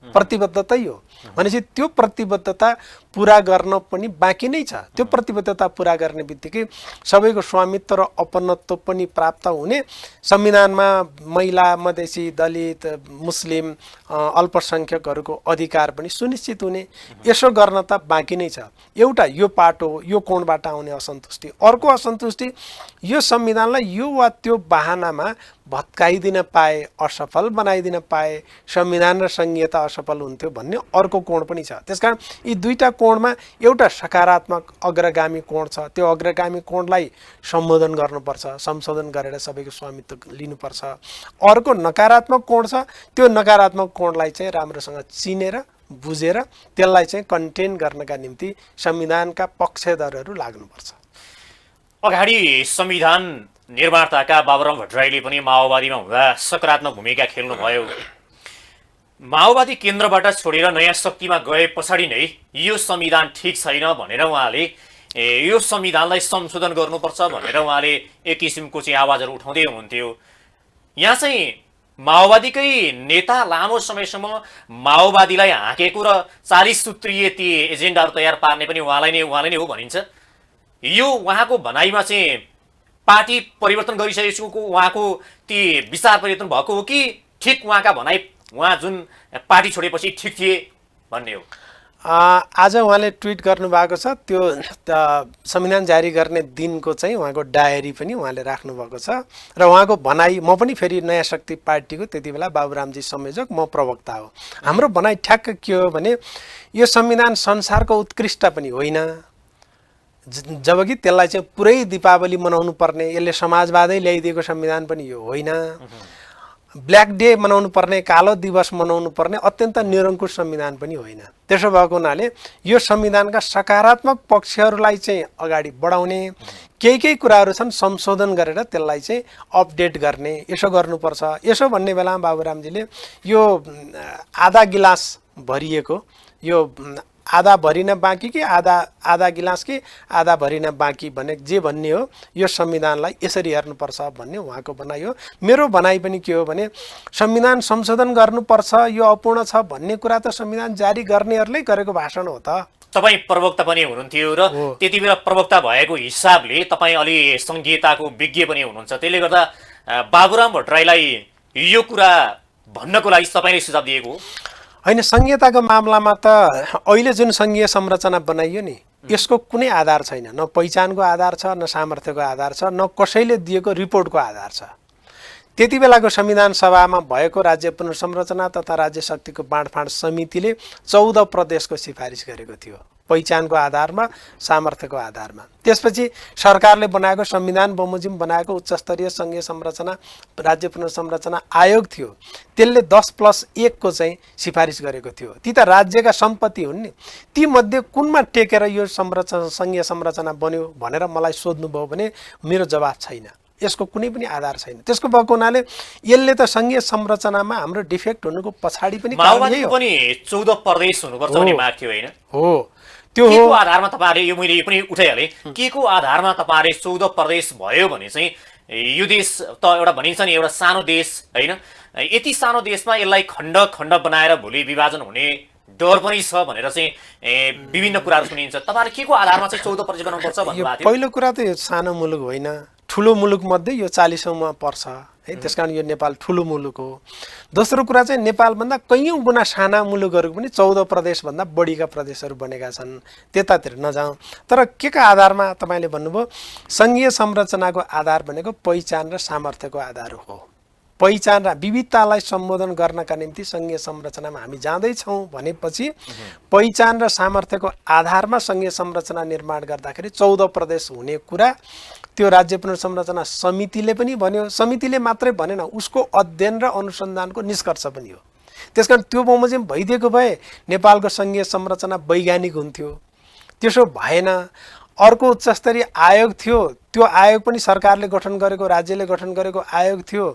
प्रतिबद्धतै हो। भनेपछि त्यो प्रतिबद्धता पुरा गर्न पनि बाँकी नै छ। त्यो प्रतिबद्धता पुरा गर्ने बित्तिकै सबैको स्वामित्व र अपनत्व पनि प्राप्त हुने, संविधानमा महिला, मधेसी, दलित, मुस्लिम, अल्पसंख्यकहरूको अधिकार पनि सुनिश्चित हुने, यसो गर्न त बाँकी नै छ। एउटा यो पाटो, यो कोणबाट आउने असन्तुष्टि। अर्को असन्तुष्टि यो संविधानलाई यो वा त्यो बहानामा भत्काइदिन पाए, असफल बनाइदिन पाए, संविधान र संघीयता असफल हुन्थ्यो भन्ने अर्को कोण पनि छ। त्यसकारण यी दुईटा कोणमा एउटा सकारात्मक अग्रगामी कोण छ, त्यो अग्रगामी कोणलाई सम्बोधन गर्नुपर्छ, संशोधन गरेर सबैको स्वामित्व लिनुपर्छ। अर्को नकारात्मक कोण छ, त्यो नकारात्मक कोणलाई चाहिँ राम्रोसँग चिनेर बुझेर त्यसलाई चाहिँ कन्टेन गर्नका निम्ति संविधानका पक्षधरहरू लाग्नुपर्छ। अगाडि संविधान निर्माताका बाबुराम भट्टराईले पनि माओवादीमा हुँदा सकारात्मक भूमिका खेल्नुभयो। माओवादी केन्द्रबाट छोडेर नयाँ शक्तिमा गए पछाडि नै यो संविधान ठिक छैन भनेर उहाँले यो संविधानलाई संशोधन गर्नुपर्छ भनेर उहाँले एक किसिमको चाहिँ आवाजहरू उठाउँदै हुनुहुन्थ्यो। यहाँ चाहिँ माओवादीकै नेता लामो समयसम्म माओवादीलाई हाँकेको र 40 सूत्रीय ती एजेन्डाहरू तयार पार्ने पनि उहाँले नै हो भनिन्छ। यो उहाँको भनाइमा चाहिँ पार्टी परिवर्तन गरिसकेको उहाँको ती विचार परिवर्तन भएको हो कि ठिक उहाँका भनाइ उहाँ जुन पार्टी छोडेपछि ठिक थिए भन्ने हो? आज उहाँले ट्विट गर्नुभएको छ, त्यो संविधान जारी गर्ने दिनको चाहिँ उहाँको डायरी पनि उहाँले राख्नुभएको छ र उहाँको भनाइ, म पनि फेरि नयाँ शक्ति पार्टीको त्यति बेला बाबुरामजी संयोजक, म प्रवक्ता हो। हाम्रो भनाइ ठ्याक्क के हो भने यो संविधान संसारको उत्कृष्ट पनि होइन, जबकि त्यसलाई चाहिँ पुरै दीपावली मनाउनु पर्ने, यसले समाजवादै ल्याइदिएको संविधान पनि यो होइन, ब्ल्याक डे मनाउनु पर्ने, कालो दिवस मनाउनु पर्ने अत्यन्त निरङ्कुश संविधान पनि होइन। त्यसो भएको हुनाले यो संविधानका सकारात्मक पक्षहरूलाई चाहिँ अगाडि बढाउने, केही कुराहरू छन् संशोधन गरेर त्यसलाई चाहिँ अपडेट गर्ने, यसो गर्नुपर्छ। यसो भन्ने बेलामा बाबुरामजीले यो आधा गिलास भरिएको, यो आधा भरिन बाँकी कि आधा गिलास कि आधा भरिन बाँकी भन्ने जे भन्ने हो, यो संविधानलाई यसरी हेर्नुपर्छ भन्ने उहाँको भनाइ हो। मेरो भनाइ पनि के हो भने संविधान संशोधन गर्नुपर्छ, यो अपूर्ण छ भन्ने कुरा त संविधान जारी गर्नेहरूले गरेको भाषण हो त। तपाईँ प्रवक्ता पनि हुनुहुन्थ्यो र त्यति बेला प्रवक्ता भएको हिसाबले तपाईँ अलि संघीयताको विज्ञ पनि हुनुहुन्छ, त्यसले गर्दा बाबुराम भट्टराईलाई यो कुरा भन्नको लागि तपाईँले सुझाव दिएको हो? होइन, संघीयताको मामलामा त अहिले जुन संघीय संरचना बनाइयो नि, यसको कुनै आधार छैन, न पहिचानको आधार छ, न सामर्थ्यको आधार छ, न कसैले दिएको रिपोर्टको आधार छ। त्यति बेलाको संविधान सभामा भएको राज्य पुनर्संरचना तथा राज्य शक्तिको बाँडफाँड समितिले 14 प्रदेशको सिफारिस गरेको थियो, पहिचानको आधारमा, सामर्थ्यको आधारमा। त्यसपछि सरकारले बनाएको संविधान बमोजिम बनाएको उच्चस्तरीय सङ्घीय संरचना राज्य पुनर्संरचना आयोग थियो, त्यसले 10+1 को चाहिँ सिफारिस गरेको थियो। ती त राज्यका सम्पत्ति हुन् नि, ती मध्ये कुनमा टेकेर यो संरचना सङ्घीय संरचना बन्यो भनेर मलाई सोध्नुभयो भने मेरो जवाफ छैन, यसको कुनै पनि आधार छैन। त्यसको भएको हुनाले यसले त सङ्घीय संरचनामा हाम्रो डिफेक्ट हुनुको पछाडि पनि माओवादीको पनि 14 प्रदेश हुनुपर्छ भन्ने माग थियो होइन? हो, त्यो के को आधारमा तपाईँहरूले, यो मैले पनि उठाइहालेँ, के को आधारमा तपाईँहरूले 14 प्रदेश भयो भने चाहिँ यो देश त एउटा भनिन्छ नि एउटा सानो देश होइन, यति सानो देशमा यसलाई खण्ड खण्ड बनाएर भोलि विभाजन हुने डर पनि छ भनेर चाहिँ विभिन्न कुराहरू सुनिन्छ। तपाईँहरूले के को आधारमा चाहिँ 14 प्रदेश बनाउनुपर्छ भन्नुभएको थियो? पहिलो कुरा त यो सानो मुलुक होइन, ठुलो मुलुक मध्ये यो 40औँमा पर्छ है, त्यसकारण यो नेपाल ठुलो मुलुक हो। दोस्रो कुरा चाहिँ नेपालभन्दा कैयौँ गुणा साना मुलुकहरू पनि 14 प्रदेशभन्दा बढीका प्रदेशहरू बनेका छन्, त्यतातिर नजाउँ। तर के का आधारमा तपाईँले भन्नुभयो, सङ्घीय संरचनाको आधार भनेको पहिचान र सामर्थ्यको आधार हो। पहिचान र विविधतालाई सम्बोधन गर्नका निम्ति सङ्घीय संरचनामा हामी जाँदैछौँ भनेपछि पहिचान र सामर्थ्यको आधारमा सङ्घीय संरचना निर्माण गर्दाखेरि 14 प्रदेश हुने कुरा त्यो राज्य पुनर्संरचना समितिले पनि भन्यो। समितिले मात्रै भनेन, उसको अध्ययन र अनुसन्धानको निष्कर्ष पनि हो। त्यसकारण त्यो बमोजिम भइदिएको भए नेपालको सङ्घीय संरचना वैज्ञानिक हुन्थ्यो, त्यसो भएन। अर्को उच्चस्तरीय आयोग थियो, त्यो आयोग पनि सरकारले गठन गरेको, राज्यले गठन गरेको आयोग थियो,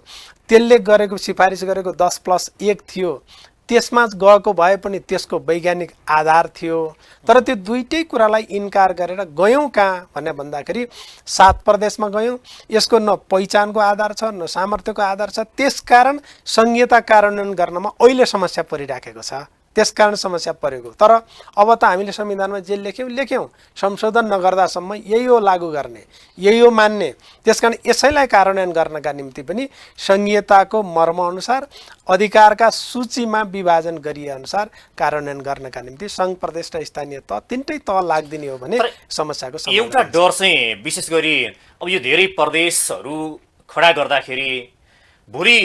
त्यसले गरेको सिफारिस गरेको 10+1 थियो, त्यसमा गएको भए पनि त्यसको वैज्ञानिक आधार थियो। तर त्यो दुईटै कुरालाई इन्कार गरेर गयौँ कहाँ भनेर भन्दाखेरि 7 प्रदेशमा गयौँ, यसको न पहिचानको आधार छ न सामर्थ्यको आधार छ, त्यसकारण संहिता कार्यान्वयन गर्नमा अहिले समस्या परिराखेको छ, त्यसकारण समस्या परेको। तर अब त हामीले संविधानमा जे लेख्यौँ संशोधन नगर्दासम्म यही हो लागू गर्ने, यही हो मान्ने। त्यसकारण यसैलाई कार्यान्वयन गर्नका निम्ति पनि संहिताको मर्मअनुसार अधिकारका सूचीमा विभाजन गरिए अनुसार कार्यान्वयन गर्नका निम्ति सङ्घ, प्रदेश र स्थानीय तह तिनटै तह लाग्दिने हो भने समस्याको समाधान। एउटा डर चाहिँ विशेष गरी अब यो धेरै प्रदेशहरू खडा गर्दाखेरि भोलि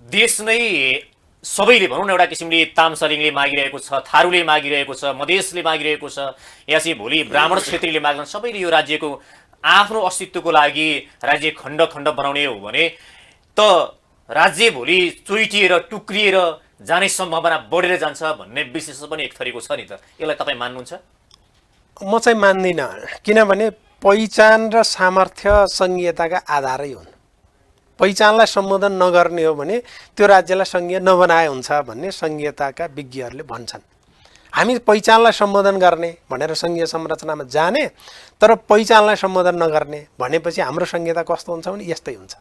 देश नै सबैले भनौँ न एउटा किसिमले तामसलिङले मागिरहेको छ, थारूले मागिरहेको छ, मधेसले मागिरहेको छ, या चाहिँ भोलि ब्राह्मण क्षेत्रीले माग्छन्, सबैले यो राज्यको आफ्नो अस्तित्वको लागि राज्य खण्ड खण्ड बनाउने हो भने त राज्य भोलि चुइटिएर टुक्रिएर जाने सम्भावना बढेर जान्छ भन्ने विश्लेषण पनि एक थरीको छ नि त, यसलाई तपाईँ मान्नुहुन्छ? म चाहिँ मान्दिनँ, किनभने पहिचान र सामर्थ्य संघीयताका आधारै हुन्। पहिचानलाई सम्बोधन नगर्ने हो भने त्यो राज्यलाई सङ्घीय नबनाए हुन्छ भन्ने संघीयताका विज्ञहरूले भन्छन्। हामी पहिचानलाई सम्बोधन गर्ने भनेर सङ्घीय संरचनामा जाने, तर पहिचानलाई सम्बोधन नगर्ने भनेपछि हाम्रो संहिता कस्तो हुन्छ भने यस्तै हुन्छ।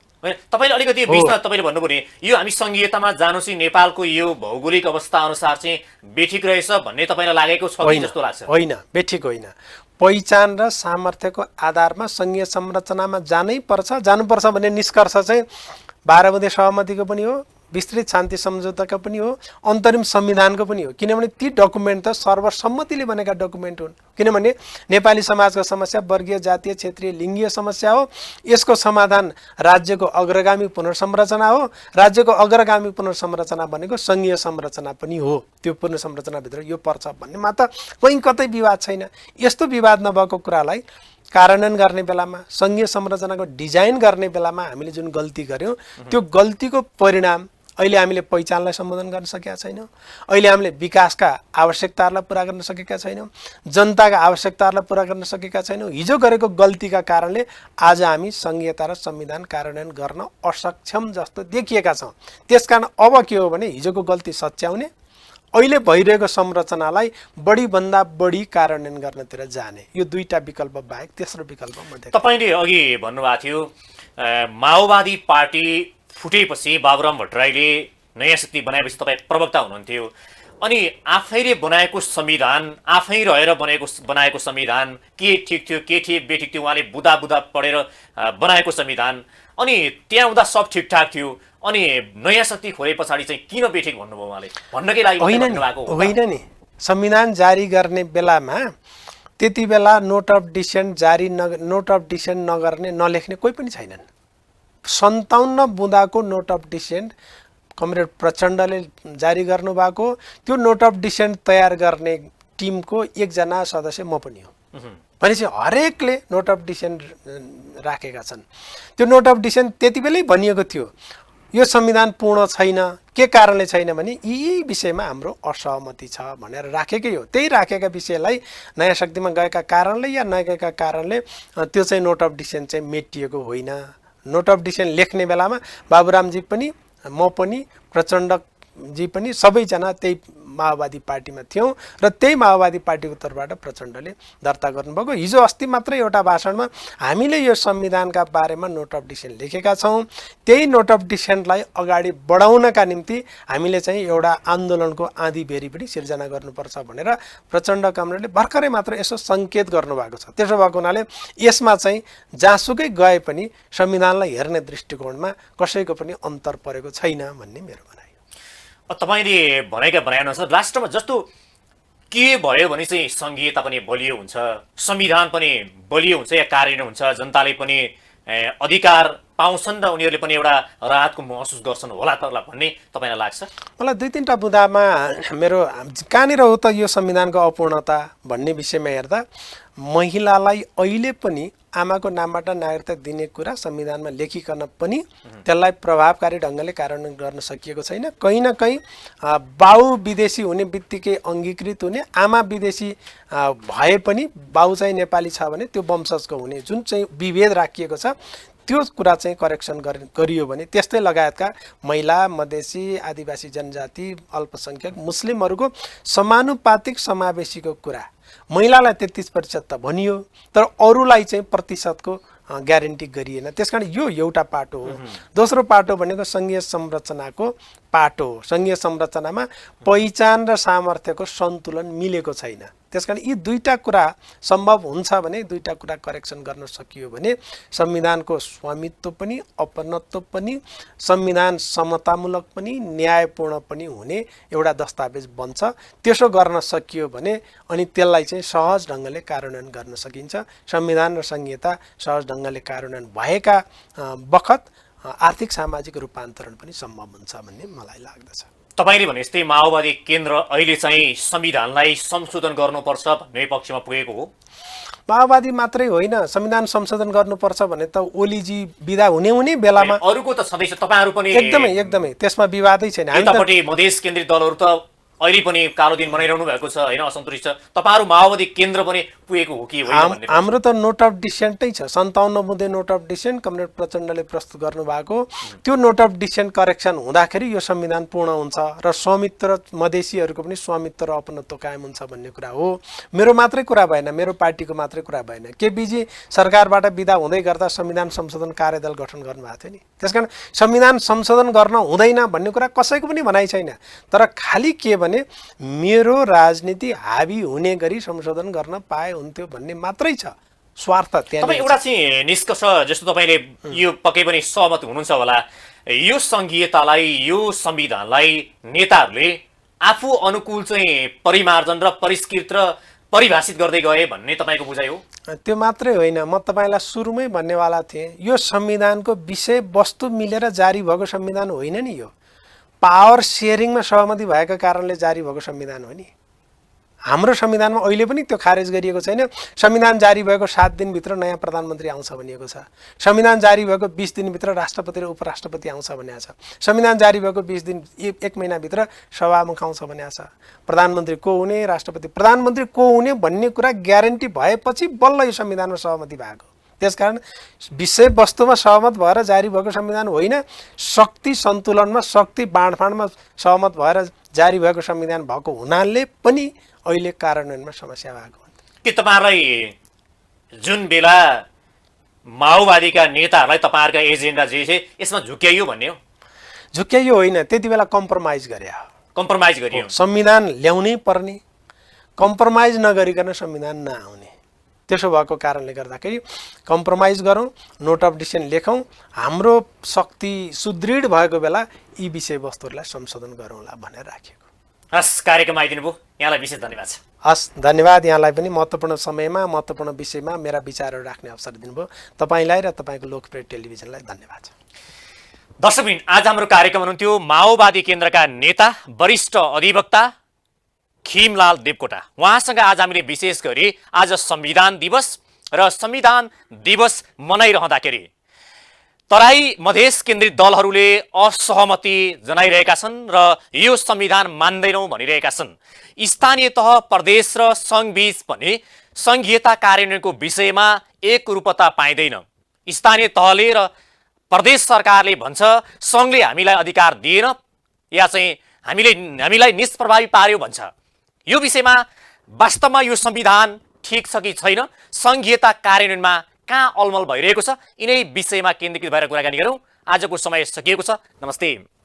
तपाईँले अलिकति बिचमा तपाईँले भन्नुभयो नि यो हामी संघीयतामा जानु चाहिँ नेपालको यो भौगोलिक अवस्था अनुसार चाहिँ बेठिक रहेछ भन्ने तपाईँलाई लागेको छ कि जस्तो लाग्छ? होइन, बेठिक होइन। पहिचान र सामर्थ्यको आधारमा सङ्घीय संरचनामा जानुपर्छ भन्ने निष्कर्ष चाहिँ 12 बुँदे सहमतिको पनि हो, विस्तृत शान्ति सम्झौताको पनि हो, अन्तरिम संविधानको पनि हो। किनभने ती डकुमेन्ट त सर्वसम्मतिले बनेका डकुमेन्ट हुन्। किनभने नेपाली समाजको समस्या वर्गीय, जातीय, क्षेत्रीय, लिङ्गीय समस्या हो। यसको समाधान राज्यको अग्रगामी पुनर्संरचना हो। राज्यको अग्रगामी पुनर्संरचना भनेको सङ्घीय संरचना पनि हो। त्यो पुनर्संरचनाभित्र यो पर्छ भन्नेमा त कहीँ कतै विवाद छैन। यस्तो विवाद नभएको कुरालाई कार्यान्वयन गर्ने बेलामा, सङ्घीय संरचनाको डिजाइन गर्ने बेलामा हामीले जुन गल्ती गर्यौँ, त्यो गल्तीको परिणाम अहिले हामीले पहिचानलाई सम्बोधन गर्न सकेका छैनौँ। अहिले हामीले विकासका आवश्यकताहरूलाई पुरा गर्न सकेका छैनौँ, जनताका आवश्यकताहरूलाई पुरा गर्न सकेका छैनौँ। हिजो गरेको गल्तीका कारणले आज हामी संहिता र संविधान कार्यान्वयन गर्न असक्षम जस्तो देखिएका छौँ। त्यसकारण अब के हो भने हिजोको गल्ती सच्याउने, अहिले भइरहेको संरचनालाई बढीभन्दा बढी कार्यान्वयन गर्नतिर जाने, यो दुईटा विकल्प बाहेक तेस्रो विकल्प म देख्छु। तपाईँले अघि भन्नुभएको थियो माओवादी पार्टी फुटेपछि बाबुराम भट्टराईले नयाँ शक्ति बनाएपछि तपाईँ प्रवक्ता हुनुहुन्थ्यो, अनि आफैले बनाएको संविधान, आफै रहेर बनाएको संविधान के ठिक थियो के बेठिक थियो उहाँले बुदा पढेर बनाएको संविधान, अनि त्यहाँ हुँदा सब ठिकठाक थियो, अनि नयाँ शक्ति खोले पछाडि चाहिँ किन बेठिक भन्नुभयो उहाँले? भन्नकै लागि होइन नि। संविधान जारी गर्ने बेलामा त्यति बेला नोट अफ डिसेन्ट नगर्ने, नलेख्ने कोही पनि छैनन्। 57 बुँदाको नोट अफ डिसेन्ट कमरेड प्रचण्डले जारी गर्नुभएको, त्यो नोट अफ डिसेन्ट तयार गर्ने टिमको एकजना सदस्य म पनि हो। भनेपछि हरेकले नोट अफ डिसेन्ट राखेका छन्। त्यो नोट अफ डिसेन्ट त्यति बेलै भनिएको थियो यो संविधान पूर्ण छैन। के कारणले छैन भने यी विषयमा हाम्रो असहमति छ भनेर राखेकै हो। त्यही राखेका विषयलाई नयाँ शक्तिमा गएका कारणले या नगएका कारणले त्यो चाहिँ नोट अफ डिसेन्ट चाहिँ मेटिएको होइन। नोट अफ डिसेन्ट लेख्ने बेलामा बाबुरामजी पनि, म पनि, प्रचण्डजी पनि सबैजना त्यही माओवादी पार्टीमा थियौँ र त्यही माओवादी पार्टीको तर्फबाट प्रचण्डले दर्ता गर्नुभएको। हिजो अस्ति मात्र एउटा भाषणमा हामीले यो संविधानका बारेमा नोट अफ डिसेन्ट लेखेका छौँ। त्यही नोट अफ डिसेन्टलाई अगाडि बढाउनका निम्ति हामीले चाहिँ एउटा आन्दोलनको आँधी बेरी पनि सिर्जना गर्नुपर्छ भनेर प्रचण्ड कमरेडले भर्खरै मात्र यसो सङ्केत गर्नुभएको छ। त्यसो भएको हुनाले यसमा चाहिँ जहाँसुकै गए पनि संविधानलाई हेर्ने दृष्टिकोणमा कसैको पनि अन्तर परेको छैन भन्ने मेरो भनाइ। तपाईँले भनेका भनाइअनुसार राष्ट्रमा जस्तो के भयो भने चाहिँ संघीयता पनि बलियो हुन्छ, संविधान पनि बलियो हुन्छ या कार्यान्वयन हुन्छ, जनताले पनि अधिकार पाउँछन् र उनीहरूले पनि एउटा राहतको महसुस गर्छन् होला त भन्ने तपाईँलाई लाग्छ? मलाई 2-3टा बुँदामा मेरो कहाँनिर हो त यो संविधानको अपूर्णता भन्ने विषयमा हेर्दा महिलालाई अहिले पनि आमाको नामबाट नागरिकता दिने कुरा संविधानमा लेखिकन पनि त्यसलाई प्रभावकारी ढङ्गले कार्यान्वयन गर्न सकिएको छैन। कहीँ न कहीँ बाउ विदेशी हुने बित्तिकै अङ्गीकृत हुने, आमा विदेशी भए पनि बाउ चाहिँ नेपाली छ भने त्यो वंशजको हुने जुन चाहिँ विभेद राखिएको छ त्यो कुरा चाहिँ करेक्सन गरियो भने त्यस्तै लगायतका महिला, मधेसी, आदिवासी जनजाति, अल्पसङ्ख्यक, मुस्लिमहरूको समानुपातिक समावेशीको कुरा महिलालाई 33% त भनियो तर अरूलाई चाहिँ प्रतिशतको ग्यारेन्टी गरिएन। त्यसकारण यो एउटा पाटो हो। दोस्रो पाटो भनेको सङ्घीय संरचनाको पाटो हो। सङ्घीय संरचनामा पहिचान र सामर्थ्यको सन्तुलन मिलेको छैन। त्यसकारण यी दुईटा कुरा सम्भव हुन्छ भने, दुईटा कुरा करेक्सन गर्न सकियो भने संविधानको स्वामित्व पनि, अपनत्व पनि, संविधान समतामूलक पनि, न्यायपूर्ण पनि हुने एउटा दस्तावेज बन्छ। त्यसो गर्न सकियो भने अनि त्यसलाई चाहिँ सहज ढङ्गले कार्यान्वयन गर्न सकिन्छ। संविधान र संहिता सहज ढङ्गले कार्यान्वयन भएका बखत आर्थिक सामाजिक रूपान्तरण पनि सम्भव हुन्छ भन्ने मलाई लाग्दछ। तपाईँले भने जस्तै माओवादी केन्द्र अहिले चाहिँ संविधानलाई संशोधन गर्नुपर्छ भन्ने पक्षमा पुगेको हो। माओवादी मात्रै होइन, संविधान संशोधन गर्नुपर्छ भने त ओलीजी बिदा हुने बेलामा अरूको त सदस्य तपाईँहरू पनि एकदमै त्यसमा विवादै छैन। यतापट्टि मधेस केन्द्रित दलहरू त अहिले पनि कालो दिन मनाइरहनु भएको छ होइन, असन्तुष्ट छ। तपाईँहरू माओवादी केन्द्र पनि पुगेको हो कि होइन भन्ने हाम्रो त नोट अफ डिसेन्टै छ। 57 बुँदे नोट अफ डिसेन्ट कमरेड प्रचण्डले प्रस्तुत गर्नुभएको, त्यो नोट अफ डिसेन्ट करेक्सन हुँदाखेरि यो संविधान पूर्ण हुन्छ र स्वामित्व मधेसीहरूको पनि स्वामित्व र अपनत्व कायम हुन्छ भन्ने कुरा हो। मेरो मात्रै कुरा भएन, मेरो पार्टीको मात्रै कुरा भएन। केपीजी सरकारबाट बिदा हुँदै गर्दा संविधान संशोधन कार्यदल गठन गर्नुभएको थियो नि। त्यसकारण संविधान संशोधन गर्न हुँदैन भन्ने कुरा कसैको पनि भनाइ छैन। तर खालि के भने मेरो राजनीति हावी हुने गरी संशोधन गर्न पाए हुन्थ्यो भन्ने मात्रै छ, स्वार्थ त्यहाँ। तपाईँ एउटा चाहिँ निष्कर्ष जस्तो तपाईँले यो पक्कै पनि सहमत हुनुहुन्छ होला, यो सङ्घीयतालाई, यो संविधानलाई नेताहरूले आफू अनुकूल चाहिँ परिमार्जन र परिष्कृत र परिभाषित गर्दै गए भन्ने तपाईँको बुझाइ हो? त्यो मात्रै होइन, म तपाईँलाई सुरुमै भन्नेवाला थिएँ, यो संविधानको विषय वस्तु मिलेर जारी भएको संविधान होइन नि। यो पावर सेयरिङमा सहमति भएको कारणले जारी भएको संविधान हो नि। हाम्रो संविधानमा अहिले पनि त्यो खारेज गरिएको छैन। संविधान जारी भएको 7 दिनभित्र नयाँ प्रधानमन्त्री आउँछ भनिएको छ। संविधान जारी भएको 20 दिनभित्र राष्ट्रपति र उपराष्ट्रपति आउँछ भनेको छ। संविधान जारी भएको 20 दिन 1 महिनाभित्र सभामुख आउँछ भनेको छ। प्रधानमन्त्री को हुने, राष्ट्रपति प्रधानमन्त्री को हुने भन्ने कुरा ग्यारेन्टी भएपछि बल्ल यो संविधानमा सहमति भएको। त्यसकारण विषय वस्तुमा सहमत भएर जारी भएको संविधान होइन, शक्ति सन्तुलनमा, शक्ति बाँडफाँडमा सहमत भएर जारी भएको संविधान भएको हुनाले पनि अहिले कार्यान्वयनमा समस्या भएको हुन्छ। के तपाईँहरूलाई जुन बेला माओवादीका नेताहरूलाई तपाईँहरूका एजेन्डा जे छ यसमा झुक्याइयो भन्ने हो? झुक्याइयो होइन, त्यति बेला कम्प्रोमाइज गरे। कम्प्रोमाइज गरियो, संविधान ल्याउनै पर्ने, कम्प्रोमाइज नगरिकन संविधान नआउने। त्यसो भएको कारणले गर्दाखेरि कम्प्रोमाइज गरौँ, नोट अफ डिसेन्ट लेखौँ, हाम्रो शक्ति सुदृढ भएको बेला यी विषयवस्तुहरूलाई संशोधन गरौँला भनेर राखेको। हस्, कार्यक्रममा आइदिनु भयो, यहाँलाई विशेष धन्यवाद छ। हस्, धन्यवाद यहाँलाई पनि। महत्त्वपूर्ण समयमा महत्त्वपूर्ण विषयमा मेरा विचारहरू राख्ने अवसर दिनुभयो। तपाईँलाई र तपाईँको लोकप्रिय टेलिभिजनलाई धन्यवाद छ। दर्शकवृन्द, आज हाम्रो कार्यक्रम हुनुहुन्थ्यो माओवादी केन्द्रका नेता वरिष्ठ अधिवक्ता खिमलाल देवकोटा। उहाँसँग आज हामीले विशेष गरी आज संविधान दिवस र संविधान दिवस मनाइरहँदाखेरि तराई मधेस केन्द्रित दलहरूले असहमति जनाइरहेका छन् र यो संविधान मान्दैनौँ भनिरहेका छन्। स्थानीय तह, प्रदेश र सङ्घबीच पनि सङ्घीयता कार्यान्वयनको विषयमा एकरूपता पाइँदैन। स्थानीय तहले र प्रदेश सरकारले भन्छ सङ्घले हामीलाई अधिकार दिएन या चाहिँ हामीलाई निष्प्रभावी पार्यो भन्छ। यो विषयमा वास्तवमा यो संविधान ठिक छ कि छैन, सङ्घीयता कार्यान्वयनमा कहाँ अलमल भइरहेको छ, यिनै विषयमा केन्द्रीकृत भएर कुराकानी गरौँ। आजको समय सकिएको छ। नमस्ते।